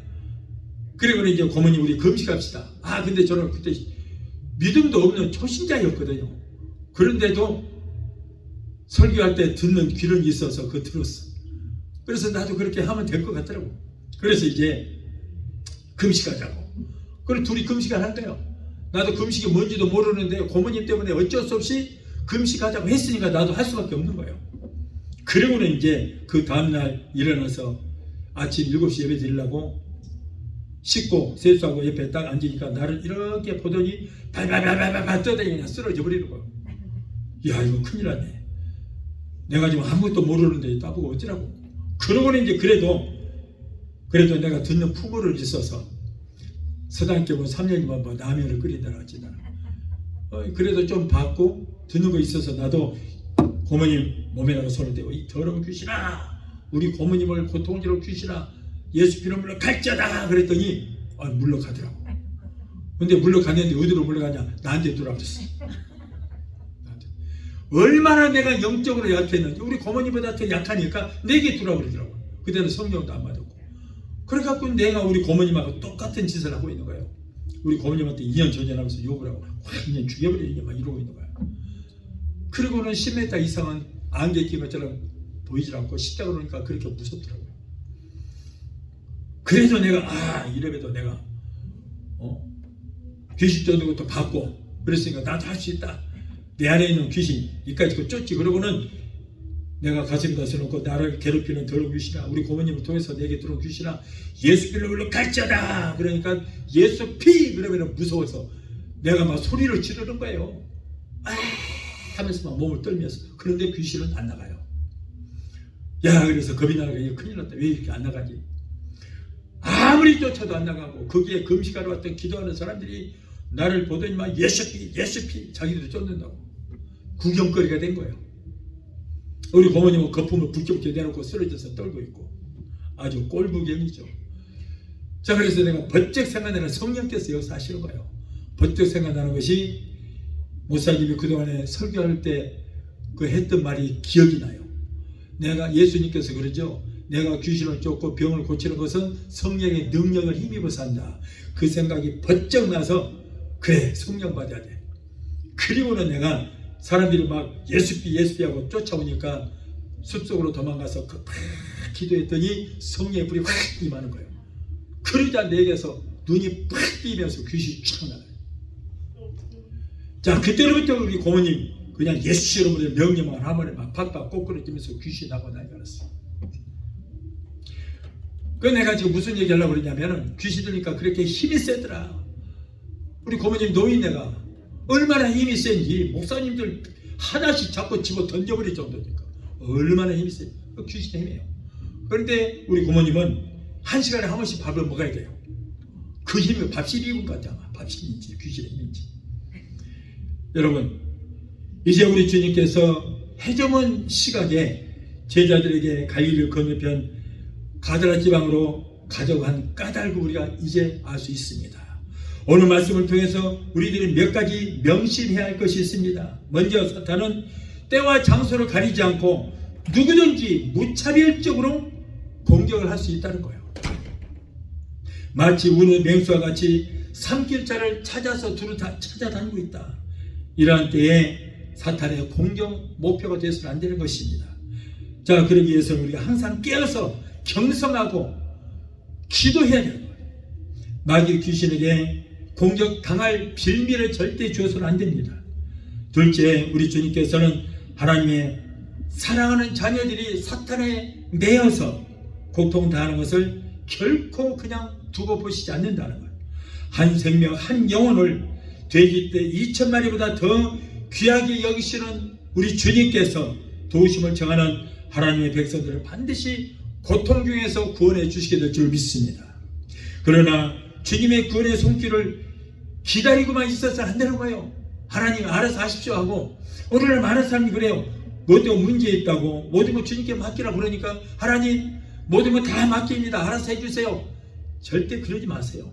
Speaker 1: 그리고 이제 고모님 우리 금식합시다. 근데 저는 그때 믿음도 없는 초신자였거든요. 그런데도 설교할 때 듣는 귀는 있어서 그거 들었어. 그래서 나도 그렇게 하면 될 것 같더라고. 그래서 이제 금식하자고. 그리고 둘이 금식을 한대요. 나도 금식이 뭔지도 모르는데 고모님 때문에 어쩔 수 없이 금식하자고 했으니까 나도 할 수밖에 없는 거예요. 그리고는 이제 그 다음날 일어나서 아침 7시 예배 드리려고 씻고 세수하고 옆에 딱 앉으니까 나를 이렇게 보더니 발발발발발 떠다니고 그냥 쓰러져 버리는 거예요. 야, 이거 큰일 났네. 내가 지금 아무것도 모르는데 나보고 어쩌라고. 그러고는 이제 그래도 내가 듣는 풍어를 있어서 서당교본 3년이면 뭐 라면을 끓인다라 하지 나는. 그래도 좀 받고 듣는 거 있어서 나도 고모님 몸에다가 손을 대고 이 더러운 귀신아, 우리 고모님을 고통스러운 귀신아, 예수 피로 물러갈지어다 그랬더니 물러가더라고. 근데 물러갔는데 어디로 물러가냐, 나한테 두라 그랬어. 얼마나 내가 영적으로 약했는지, 우리 고모님보다 더 약하니까 내게 두라 그러더라고. 그때는 성령도 안 맞았고. 그래갖고 내가 우리 고모님하고 똑같은 짓을 하고 있는 거예요. 우리 고모님한테 2년 전전하면서 욕을 하고 완전 죽여버리냐 막 이러고 있는 거야. 그리고는 10m 이상은 안개 낀 것처럼 보이질 않고 십자가 그러니까 그렇게 무섭더라고요. 그래서 내가 이래봬도 내가 귀신 쫓는 것도 받고 그랬으니까 나도 할 수 있다. 내 안에 있는 귀신 이까지 쫓지. 그러고는 내가 가슴에다 써놓고 나를 괴롭히는 더러운 귀신아, 우리 고모님을 통해서 내게 들어온 귀신아, 예수 피로 물러갈지어다. 그러니까 예수 피 그러면 무서워서 내가 막 소리를 지르는 거예요. 하면서 막 몸을 떨면서. 그런데 귀신은 안 나가요. 야, 그래서 겁이 나니까 이거 큰일 났다. 왜 이렇게 안 나가지? 아무리 쫓아도 안 나가고 거기에 금식하러 왔던 기도하는 사람들이 나를 보더니 막 예수 피 자기들이 쫓는다고 구경거리가 된 거예요. 우리 고모님은 거품을 부쩍부쩍 내놓고 쓰러져서 떨고 있고 아주 꼴부경이죠. 자, 그래서 내가 번쩍 생각나는 성령께서 역사하시는 거예요. 번쩍 생각나는 것이 목사님이 그동안에 설교할 때 그 했던 말이 기억이 나요. 내가 예수님께서 그러죠. 내가 귀신을 쫓고 병을 고치는 것은 성령의 능력을 힘입어서 한다. 그 생각이 번쩍 나서 그래, 성령 받아야 돼. 그리고는 내가 사람들이 막 예수피 하고 쫓아오니까 숲속으로 도망가서 막 기도했더니 성령의 불이 확 임하는 거예요. 그러자 내게서 눈이 팍 띄면서 귀신이 촥 나가요. 자, 그때부터 우리 고모님 그냥 예수 이름으로 명령만 하면 막 팍팍 꼬꾸라지면서 귀신이 나고 날아갔어요. 그 내가 지금 무슨 얘기 하려고 그러냐면은 귀신 들니까 그렇게 힘이 세더라. 우리 고모님 노인네가 얼마나 힘이 센지 목사님들 하나씩 잡고 집어 던져버릴 정도니까 얼마나 힘이 센지 귀신의 힘이에요. 그런데 우리 고모님은 1시간에 한 번씩 밥을 먹어야 돼요. 그 힘이 밥 12분 같잖아. 밥 12인지 귀신의 힘인지. 여러분, 이제 우리 주님께서 해저문 시각에 제자들에게 갈릴리 건너편 가드라 지방으로 가져간 까닭을 우리가 이제 알 수 있습니다. 오늘 말씀을 통해서 우리들이 몇 가지 명심해야 할 것이 있습니다. 먼저 사탄은 때와 장소를 가리지 않고 누구든지 무차별적으로 공격을 할 수 있다는 거예요. 마치 우는 맹수와 같이 삼킬자를 찾아서 두루 다 찾아다니고 있다. 이러한 때에 사탄의 공격 목표가 되어서는 안 되는 것입니다. 자, 그러기 위해서는 우리가 항상 깨어서 경성하고 기도해야 되는 거예요. 마귀 귀신에게 공격당할 빌미를 절대 주어서는 안 됩니다. 둘째, 우리 주님께서는 하나님의 사랑하는 자녀들이 사탄에 매여서 고통당하는 것을 결코 그냥 두고 보시지 않는다는 거예요. 한 생명, 한 영혼을 돼지 때 2,000마리보다 더 귀하게 여기시는 우리 주님께서 도우심을 청하는 하나님의 백성들을 반드시 고통 중에서 구원해 주시게 될 줄 믿습니다. 그러나 주님의 구원의 손길을 기다리고만 있어서는 안 되는 거예요. 하나님 알아서 하십시오 하고, 오늘날 많은 사람이 그래요. 모든 문제 있다고 모든 거 주님께 맡기라 그러니까 하나님 모든 거 다 맡깁니다, 알아서 해주세요. 절대 그러지 마세요.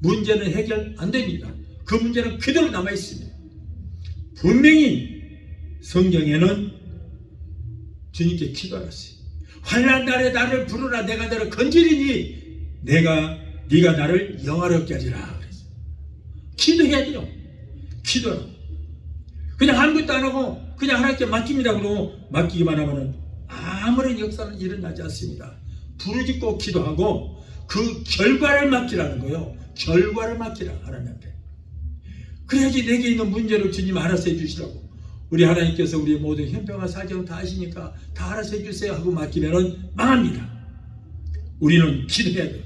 Speaker 1: 문제는 해결 안 됩니다. 그 문제는 그대로 남아 있습니다. 분명히 성경에는 주님께 기도하셨어요. 환난 날에 나를 부르라, 내가 너를 건지리니 네가 나를 영화롭게 하리라. 그랬어요. 기도해야 돼요. 기도하라. 그냥 아무것도 안 하고 그냥 하나님께 맡깁니다 그러고 맡기기만 하면은 아무런 역사는 일어나지 않습니다. 부르짖고 기도하고 그 결과를 맡기라는 거예요. 결과를 맡기라, 하나님 앞에. 그래야지 내게 있는 문제를 주님 알아서 해주시라고. 우리 하나님께서 우리의 모든 형편과 사정 다 아시니까 다 알아서 해주세요 하고 맡기면은 망합니다. 우리는 기도해야 돼요.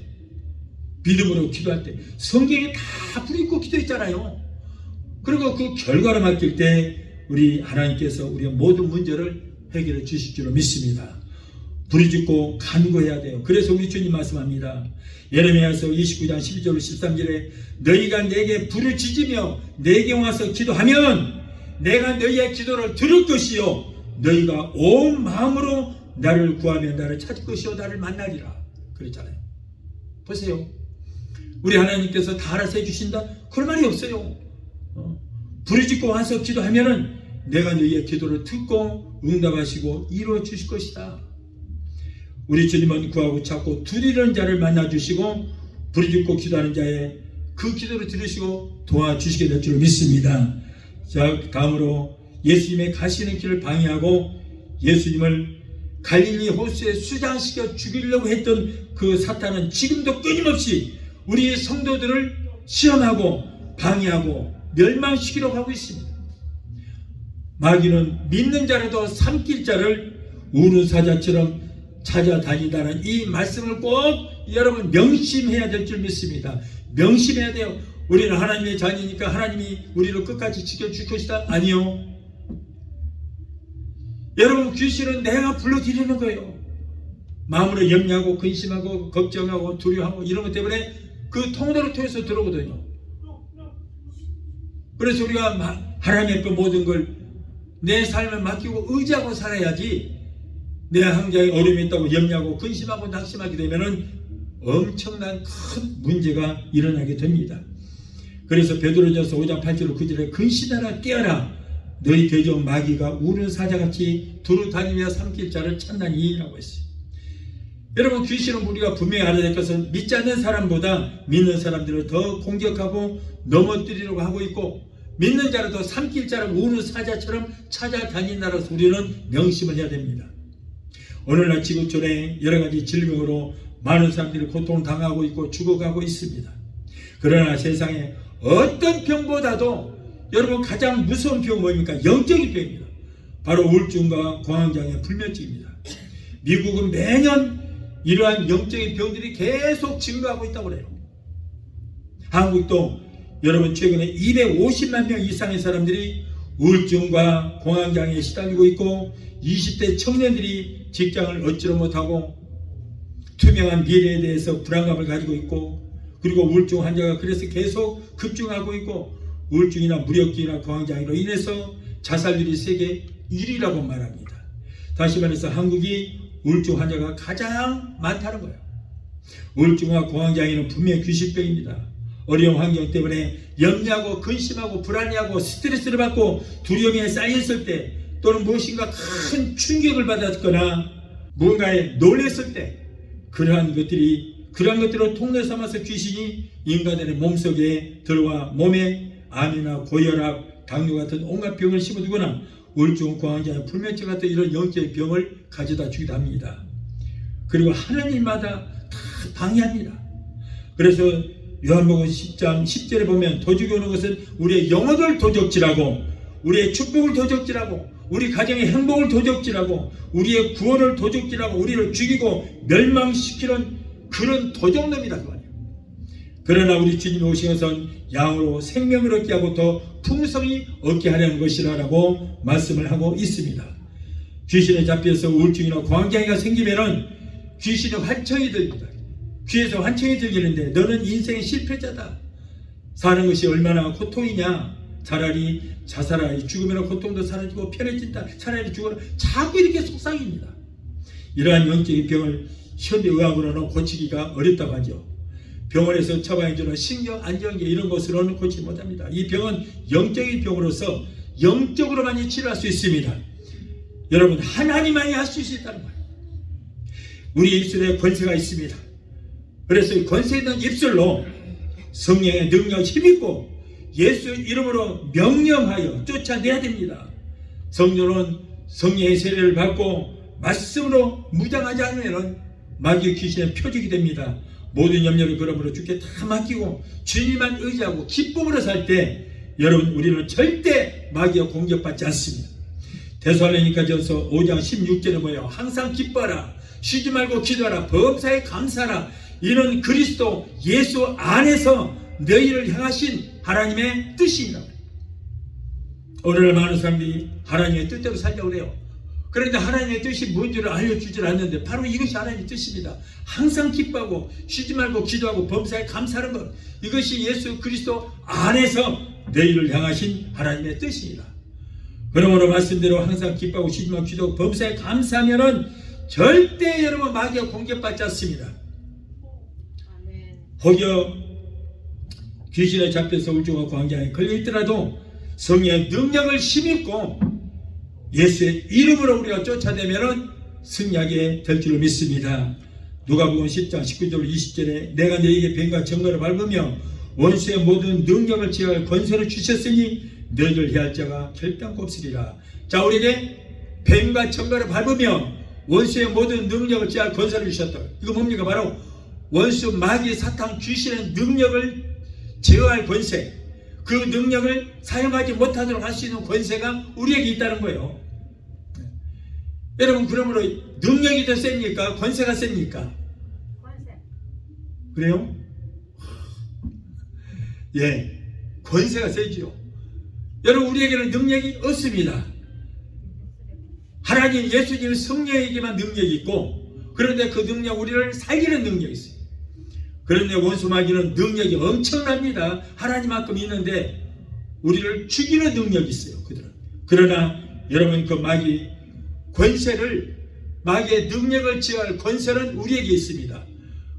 Speaker 1: 믿음으로 기도할 때 성경에 다 부르짖고 기도했잖아요. 그리고 그 결과를 맡길 때 우리 하나님께서 우리의 모든 문제를 해결해 주실 줄로 믿습니다. 부르짖고 간구해야 돼요. 그래서 우리 주님 말씀합니다. 예레미야서 29장 12절 13절에 너희가 내게 부르짖으며 내게 와서 기도하면 내가 너희의 기도를 들을 것이요 너희가 온 마음으로 나를 구하면 나를 찾을 것이요 나를 만나리라 그랬잖아요. 보세요. 우리 하나님께서 다 알아서 해주신다? 그럴 말이 없어요. 부르짖고 와서 기도하면은 내가 너희의 기도를 듣고 응답하시고 이루어 주실 것이다. 우리 주님은 구하고 찾고 두드리는 자를 만나 주시고 부르짖고 기도하는 자의 그 기도를 들으시고 도와주시게 될 줄 믿습니다. 자, 다음으로 예수님의 가시는 길을 방해하고 예수님을 갈릴리 호수에 수장시켜 죽이려고 했던 그 사탄은 지금도 끊임없이 우리 성도들을 시험하고 방해하고 멸망시키려고 하고 있습니다. 마귀는 믿는 자라도 삼킬 자를 우는 사자처럼 찾아다니다는 이 말씀을 꼭 여러분 명심해야 될 줄 믿습니다. 명심해야 돼요. 우리는 하나님의 자녀니까 하나님이 우리를 끝까지 지켜줄 것이다? 아니요. 여러분, 귀신은 내가 불러들이는 거예요. 마음으로 염려하고 근심하고 걱정하고 두려워하고 이런 것 때문에 그 통로를 통해서 들어오거든요. 그래서 우리가 하나님 앞에 모든 걸 내 삶을 맡기고 의지하고 살아야지, 내 항자에 어려움이 있다고 염려하고 근심하고 낙심하게 되면은 엄청난 큰 문제가 일어나게 됩니다. 그래서 베드로전서 5장 8절 9절에 근신하라 깨어라 너희 대적 마귀가 우는 사자같이 두루 다니며 삼킬 자를 찾나니 라고 했어요. 여러분, 귀신은 우리가 분명히 알아야 될 것은 믿지 않는 사람보다 믿는 사람들을 더 공격하고 넘어뜨리려고 하고 있고, 믿는 자라도 삼킬 자를 우는 사자처럼 찾아다닌다라서 우리는 명심을 해야 됩니다. 오늘날 지구촌에 여러가지 질병으로 많은 사람들이 고통당하고 있고 죽어가고 있습니다. 그러나 세상에 어떤 병보다도 여러분 가장 무서운 병은 뭡니까? 영적인 병입니다. 바로 우울증과 공황장애, 불면증입니다. 미국은 매년 이러한 영적인 병들이 계속 증가하고 있다고 그래요. 한국도 여러분 최근에 250만 명 이상의 사람들이 우울증과 공황장애에 시달리고 있고, 20대 청년들이 직장을 얻지를 못하고 투명한 미래에 대해서 불안감을 가지고 있고, 그리고 우울증 환자가 그래서 계속 급증하고 있고, 우울증이나 무력증이나 공황장애로 인해서 자살률이 세계 1위라고 말합니다. 다시 말해서 한국이 우울증 환자가 가장 많다는 거예요. 우울증과 공황장애는 분명히 귀신병입니다. 어려운 환경 때문에 염려하고 근심하고 불안해하고 스트레스를 받고 두려움에 쌓였을 때, 또는 무엇인가 큰 충격을 받았거나 뭔가에 놀랐을 때, 그러한 것들을 통로 삼아서 귀신이 인간의 몸속에 들어와 몸에 암이나 고혈압, 당뇨 같은 온갖 병을 심어두거나 우울증, 공황장애, 불면증 같은 이런 영적인 병을 가져다 주기도 합니다. 그리고 하나님마다 다 방해합니다. 그래서 요한복음 10장 10절에 보면 도적이 오는 것은 우리의 영혼을 도적질하고 우리의 축복을 도적질하고 우리 가정의 행복을 도적질하고 우리의 구원을 도적질하고 우리를 죽이고 멸망시키는 그런 도적놈이다 그 말이에요. 그러나 우리 주님이 오신 것은 양으로 생명을 얻게 하고 더 풍성히 얻게 하려는 것이라고 말씀을 하고 있습니다. 귀신에 잡혀서 우울증이나 공황장애가 생기면은 귀신의 환청이 들립니다. 귀에서 환청이 들리는데 너는 인생의 실패자다. 사는 것이 얼마나 고통이냐. 차라리 자살하리. 죽으면 고통도 사라지고 편해진다. 차라리 죽어라. 자꾸 이렇게 속상입니다. 이러한 영적인 병을 현대의학으로는 고치기가 어렵다고 하죠. 병원에서 처방해주는 신경 안정제 이런 것으로는 고치지 못합니다. 이 병은 영적인 병으로서 영적으로만 치료할 수 있습니다. 여러분 하나님만이 할 수 있다는 거예요. 우리 입술에 권세가 있습니다. 그래서 권세 있는 입술로 성령의 능력 힘있고 예수 이름으로 명령하여 쫓아내야 됩니다. 성도는 성령의 세례를 받고 말씀으로 무장하지 않으면 마귀의 귀신의 표적이 됩니다. 모든 염려를 그러므로 주께 다 맡기고 주님만 의지하고 기쁨으로 살 때 여러분 우리는 절대 마귀의 공격받지 않습니다. 데살로니가전서 5장 16절에 뭐예요? 항상 기뻐하라. 쉬지 말고 기도하라. 범사에 감사하라. 이는 그리스도 예수 안에서 너희를 향하신 하나님의 뜻이니라. 오늘날 많은 사람들이 하나님의 뜻대로 살려고 그래요. 그런데 하나님의 뜻이 뭔지를 알려주질 않는데 바로 이것이 하나님의 뜻입니다. 항상 기뻐하고 쉬지 말고 기도하고 범사에 감사하는 것, 이것이 예수 그리스도 안에서 너희를 향하신 하나님의 뜻입니다. 그러므로 말씀대로 항상 기뻐하고 쉬지 말고 기도하고 범사에 감사하면은 절대 여러분 마귀가 공격받지 않습니다. 혹여 귀신에 잡혀서 우울증과 공황장애에 걸려있더라도 성령의 능력을 힘입고 예수의 이름으로 우리가 쫓아내면 승리하게 될 줄로 믿습니다. 누가복음 10장 19절 20절에 내가 너희에게 뱀과 정거를 밟으며 원수의 모든 능력을 제어할 권세를 주셨으니 너희를 해할 자가 결단코 없으리라. 자, 우리에게 뱀과 정거를 밟으며 원수의 모든 능력을 제어할 권세를 주셨다. 이거 뭡니까? 바로 원수 마귀 사탄 귀신의 능력을 제어할 권세, 그 능력을 사용하지 못하도록 할 수 있는 권세가 우리에게 있다는 거예요. 여러분 그러므로 능력이 더 셉니까? 권세가 셉니까? 권세. 그래요? 예, 권세가 세죠. 여러분 우리에게는 능력이 없습니다. 하나님 예수님 성령에게만 능력이 있고 그런데 그 능력 우리를 살리는 능력이 있어요. 그런데 원수 마귀는 능력이 엄청납니다. 하나님만큼 있는데 우리를 죽이는 능력이 있어요. 그들은. 그러나 여러분 그 마귀 권세를 마귀의 능력을 제어할 권세는 우리에게 있습니다.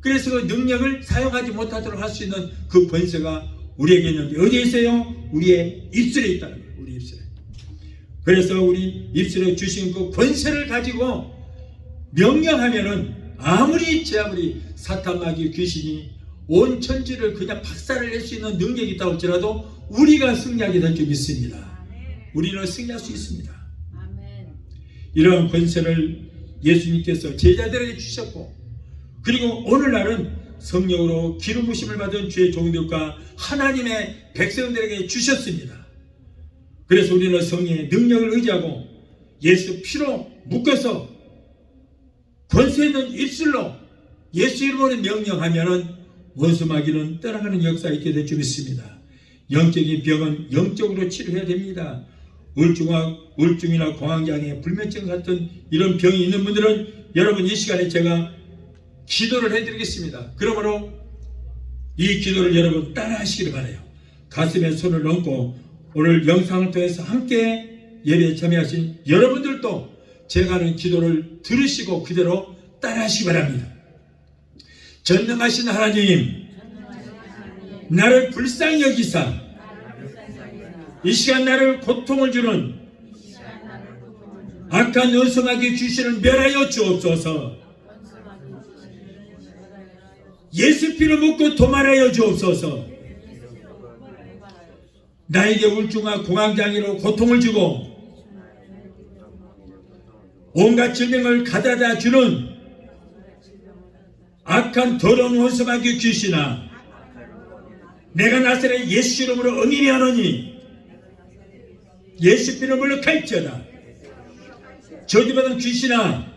Speaker 1: 그래서 그 능력을 사용하지 못하도록 할 수 있는 그 권세가 우리에게 있는데 어디에 있어요? 우리의 입술에 있다는 거예요. 우리 입술에. 그래서 우리 입술에 주신 그 권세를 가지고 명령하면은 아무리 사탄 마귀 귀신이 온 천지를 그냥 박살을 낼 수 있는 능력이 있다고 할지라도 우리가 승리하게 될 줄 믿습니다. 우리는 승리할 수 있습니다. 이러한 권세를 예수님께서 제자들에게 주셨고 그리고 오늘날은 성령으로 기름 부심을 받은 주의 종들과 하나님의 백성들에게 주셨습니다. 그래서 우리는 성령의 능력을 의지하고 예수 피로 묶어서 권세 있는 입술로 예수 이름으로 명령하면은 원수 마귀는 떠나가는 역사가 있게 될 줄 믿습니다. 영적인 병은 영적으로 치료해야 됩니다. 우울증이나 공황장애, 불면증 같은 이런 병이 있는 분들은 여러분 이 시간에 제가 기도를 해드리겠습니다. 그러므로 이 기도를 여러분 따라 하시기를 바라요. 가슴에 손을 얹고 오늘 영상을 통해서 함께 예배에 참여하신 여러분들도 제가 하는 기도를 들으시고 그대로 따라 하시기 바랍니다. 전능하신 하나님, 나를 불쌍히 여기사 이 시간 나를 고통을 주는 악한 원수 마귀 귀신을 멸하여 주옵소서. 예수 피로 묶고 도말하여 주옵소서. 나에게 우울증과 공황장애로 고통을 주고 온갖 질병을 가져다 주는 악한 더러운 원수마귀 귀신아, 내가 나사렛 예수 이름으로 응임이 하노니 예수 이름으로 물러갈지어다. 저주받은 귀신아,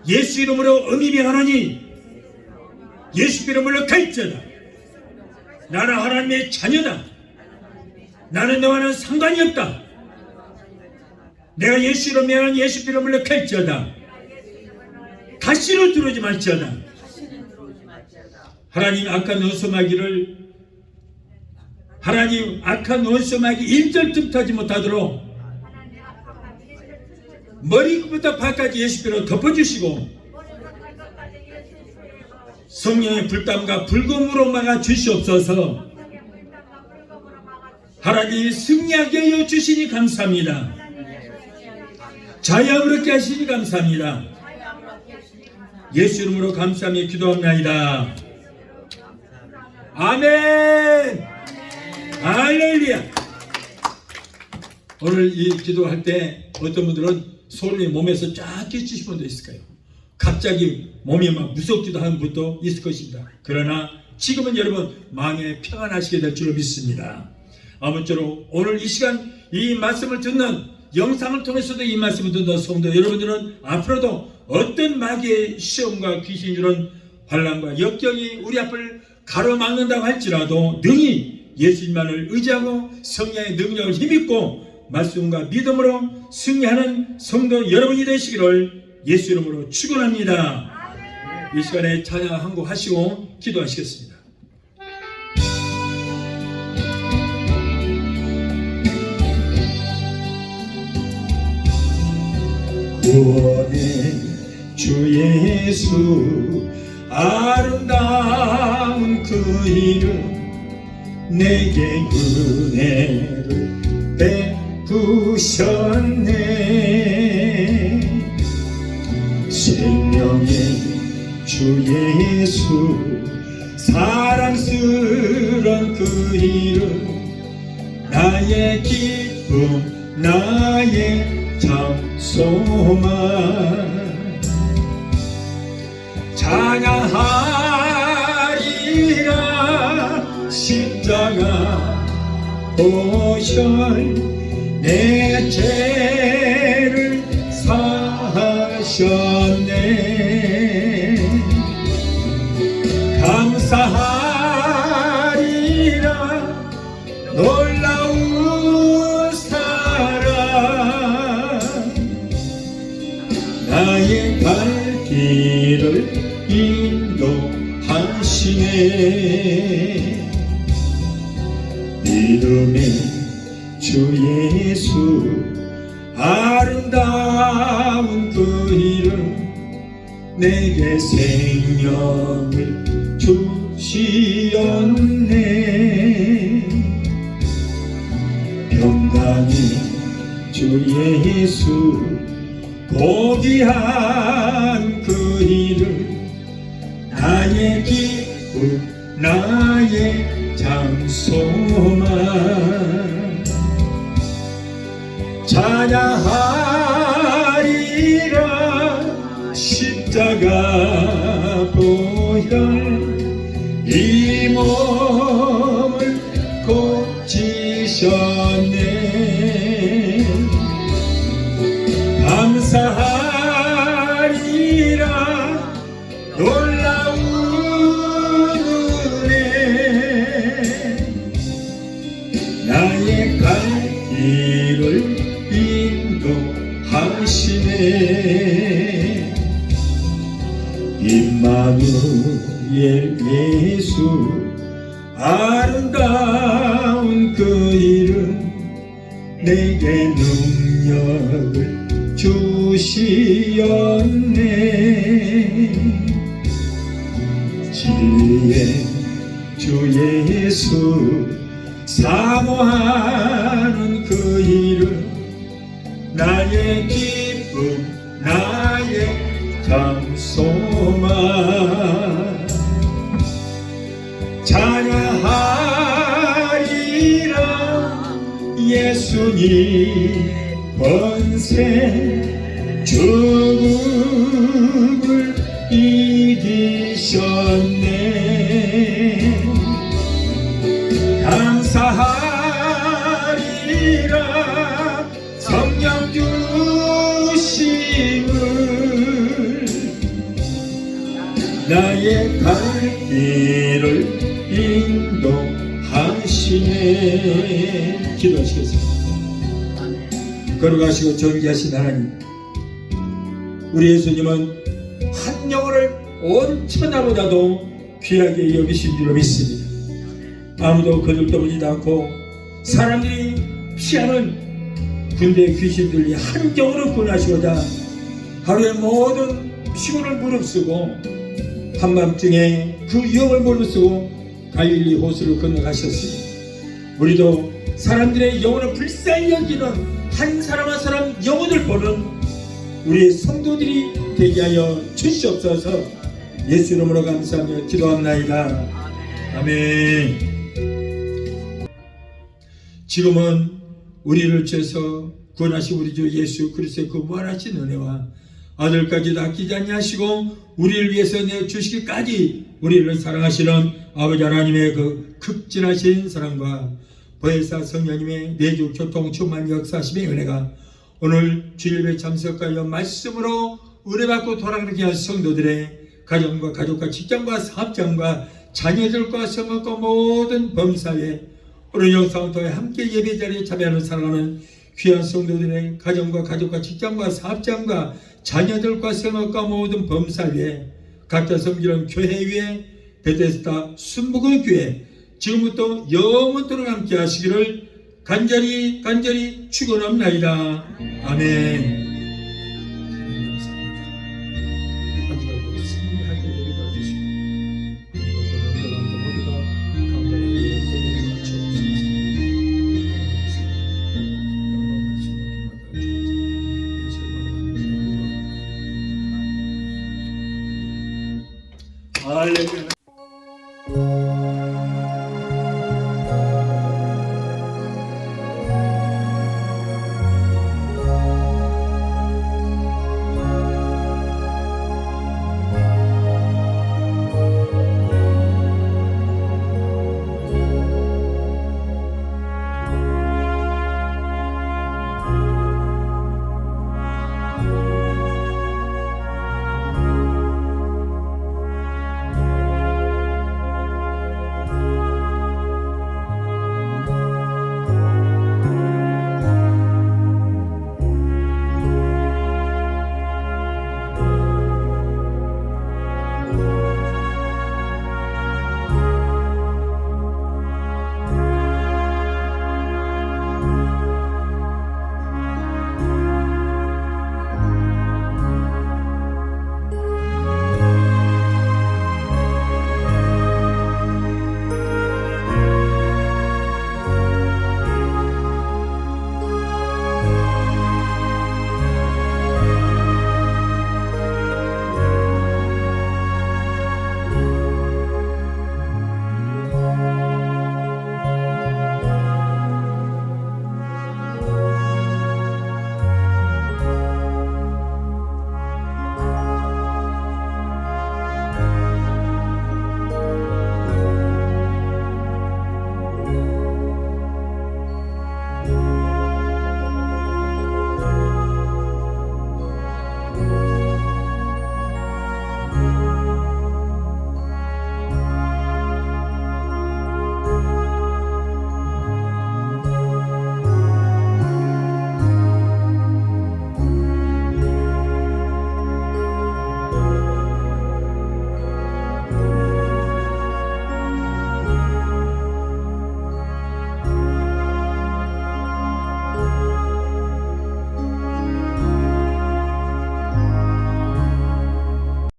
Speaker 1: 예수 이름으로 응임이 하노니 예수 이름으로 물러갈지어다. 나는 하나님의 자녀다. 나는 너와는 상관이 없다. 내가 예수 이름으로 명하는 예수 이름으로 물러갈지어다. 다시는 들어오지 말지어다. 하나님 악한 원수마귀 일절틈도 하지 못하도록 머리부터 발까지 예수께로 덮어주시고 성령의 불담과 불금으로 막아 주시옵소서. 하나님 승리하게 하여 주시니 감사합니다. 자유롭게 하시니 감사합니다. 예수 이름으로 감사하며 기도합나이다. 아멘. 할렐루야. 오늘 이 기도할 때 어떤 분들은 소름이 몸에서 쫙 끼치신 분도 있을 거예요. 갑자기 몸이 막 무섭기도 하는 분도 있을 것입니다. 그러나 지금은 여러분 마음에 평안하시게 될 줄로 믿습니다. 아무쪼록 오늘 이 시간 이 말씀을 듣는 영상을 통해서도 이 말씀을 듣는 성도 여러분들은 앞으로도 어떤 마귀의 시험과 귀신 이런 환난과 역경이 우리 앞을 가로막는다고 할지라도 능히 예수님만을 의지하고 성령의 능력을 힘입고 말씀과 믿음으로 승리하는 성도 여러분이 되시기를 예수 이름으로 축원합니다. 이 시간에 찬양 한 곡 하시고 기도하시겠습니다. 구원의 주 예수 아름다운 그 이름 내게 은혜를 베푸셨네. 생명의 주 예수 사랑스런 그 이름 나의 기쁨 나의 참 소망 찬양하리라. 십자가 보혈 내 죄를 사하셨네. 감사하리라. 놀라운 사랑 나의 갈 길을 인도하시네. 믿음의 주 예수 아름다운 그 이름 내게 생명을 주시었네. 평강의 주 예수 고귀한 그 이름 나의 기쁨 나의 장소만 찬양하리라. 십자가 보혈 이 몸을 고치셨네. 감사하리라. 놀라운 은혜 나의 갈 길을 인도하시네. 임마누엘 예수 아름다운 그 이름 내게 능력을 주시었네. 진리의 주 예수 사모하는 그 이름 나의 기쁨 나의 장소만 찬양하리라. 예수님 권세 죽음을 이기셨네. 감사하리라 성령 주심을 나의 갈 길을 인도하시네. 기도하시겠습니다. 걸어가시고 존귀하신 하나님, 우리 예수님은 한 영혼을 온 천하보다도 귀하게 여기신 줄로 믿습니다. 아무도 거들떠보지도 않고 사람들이 피하는 군대 귀신들이 한 영혼을 구원하시고자 하루의 모든 피곤을 무릅쓰고 한밤중에 그 영을 무릅쓰고 갈릴리 호수를 건너가셨습니다. 우리도 사람들의 영혼을 불쌍히 여기는 한 사람 한 사람 영혼을 보는 우리의 성도들이 되게 하여 주시옵소서. 예수 이름으로 감사하며 기도합나이다. 아멘. 지금은 우리를 죄서 구원하신 우리 주 예수 그리스도의 그 무한하신 은혜와 아들까지도 아끼지 아니하시고 우리를 위해서 내주시기까지 우리를 사랑하시는 아버지 하나님의 그 극진하신 사랑과 보혜사 성령님의 내주 교통 충만 역사하심의 은혜가 오늘 주일에 참석하여 말씀으로 은혜받고 돌아가게 한 성도들의 가정과 가족과 직장과 사업장과 자녀들과 성악과 모든 범사에 오늘 영상을 통해 함께 예배 자리에 참여하는 사랑하는 귀한 성도들의 가정과 가족과 직장과 사업장과 자녀들과 성악과 모든 범사에 각자 섬기는 교회 위에 베데스다 순복음 교회 지금부터 영원토록 함께 하시기를 간절히 축원합니다. 아멘.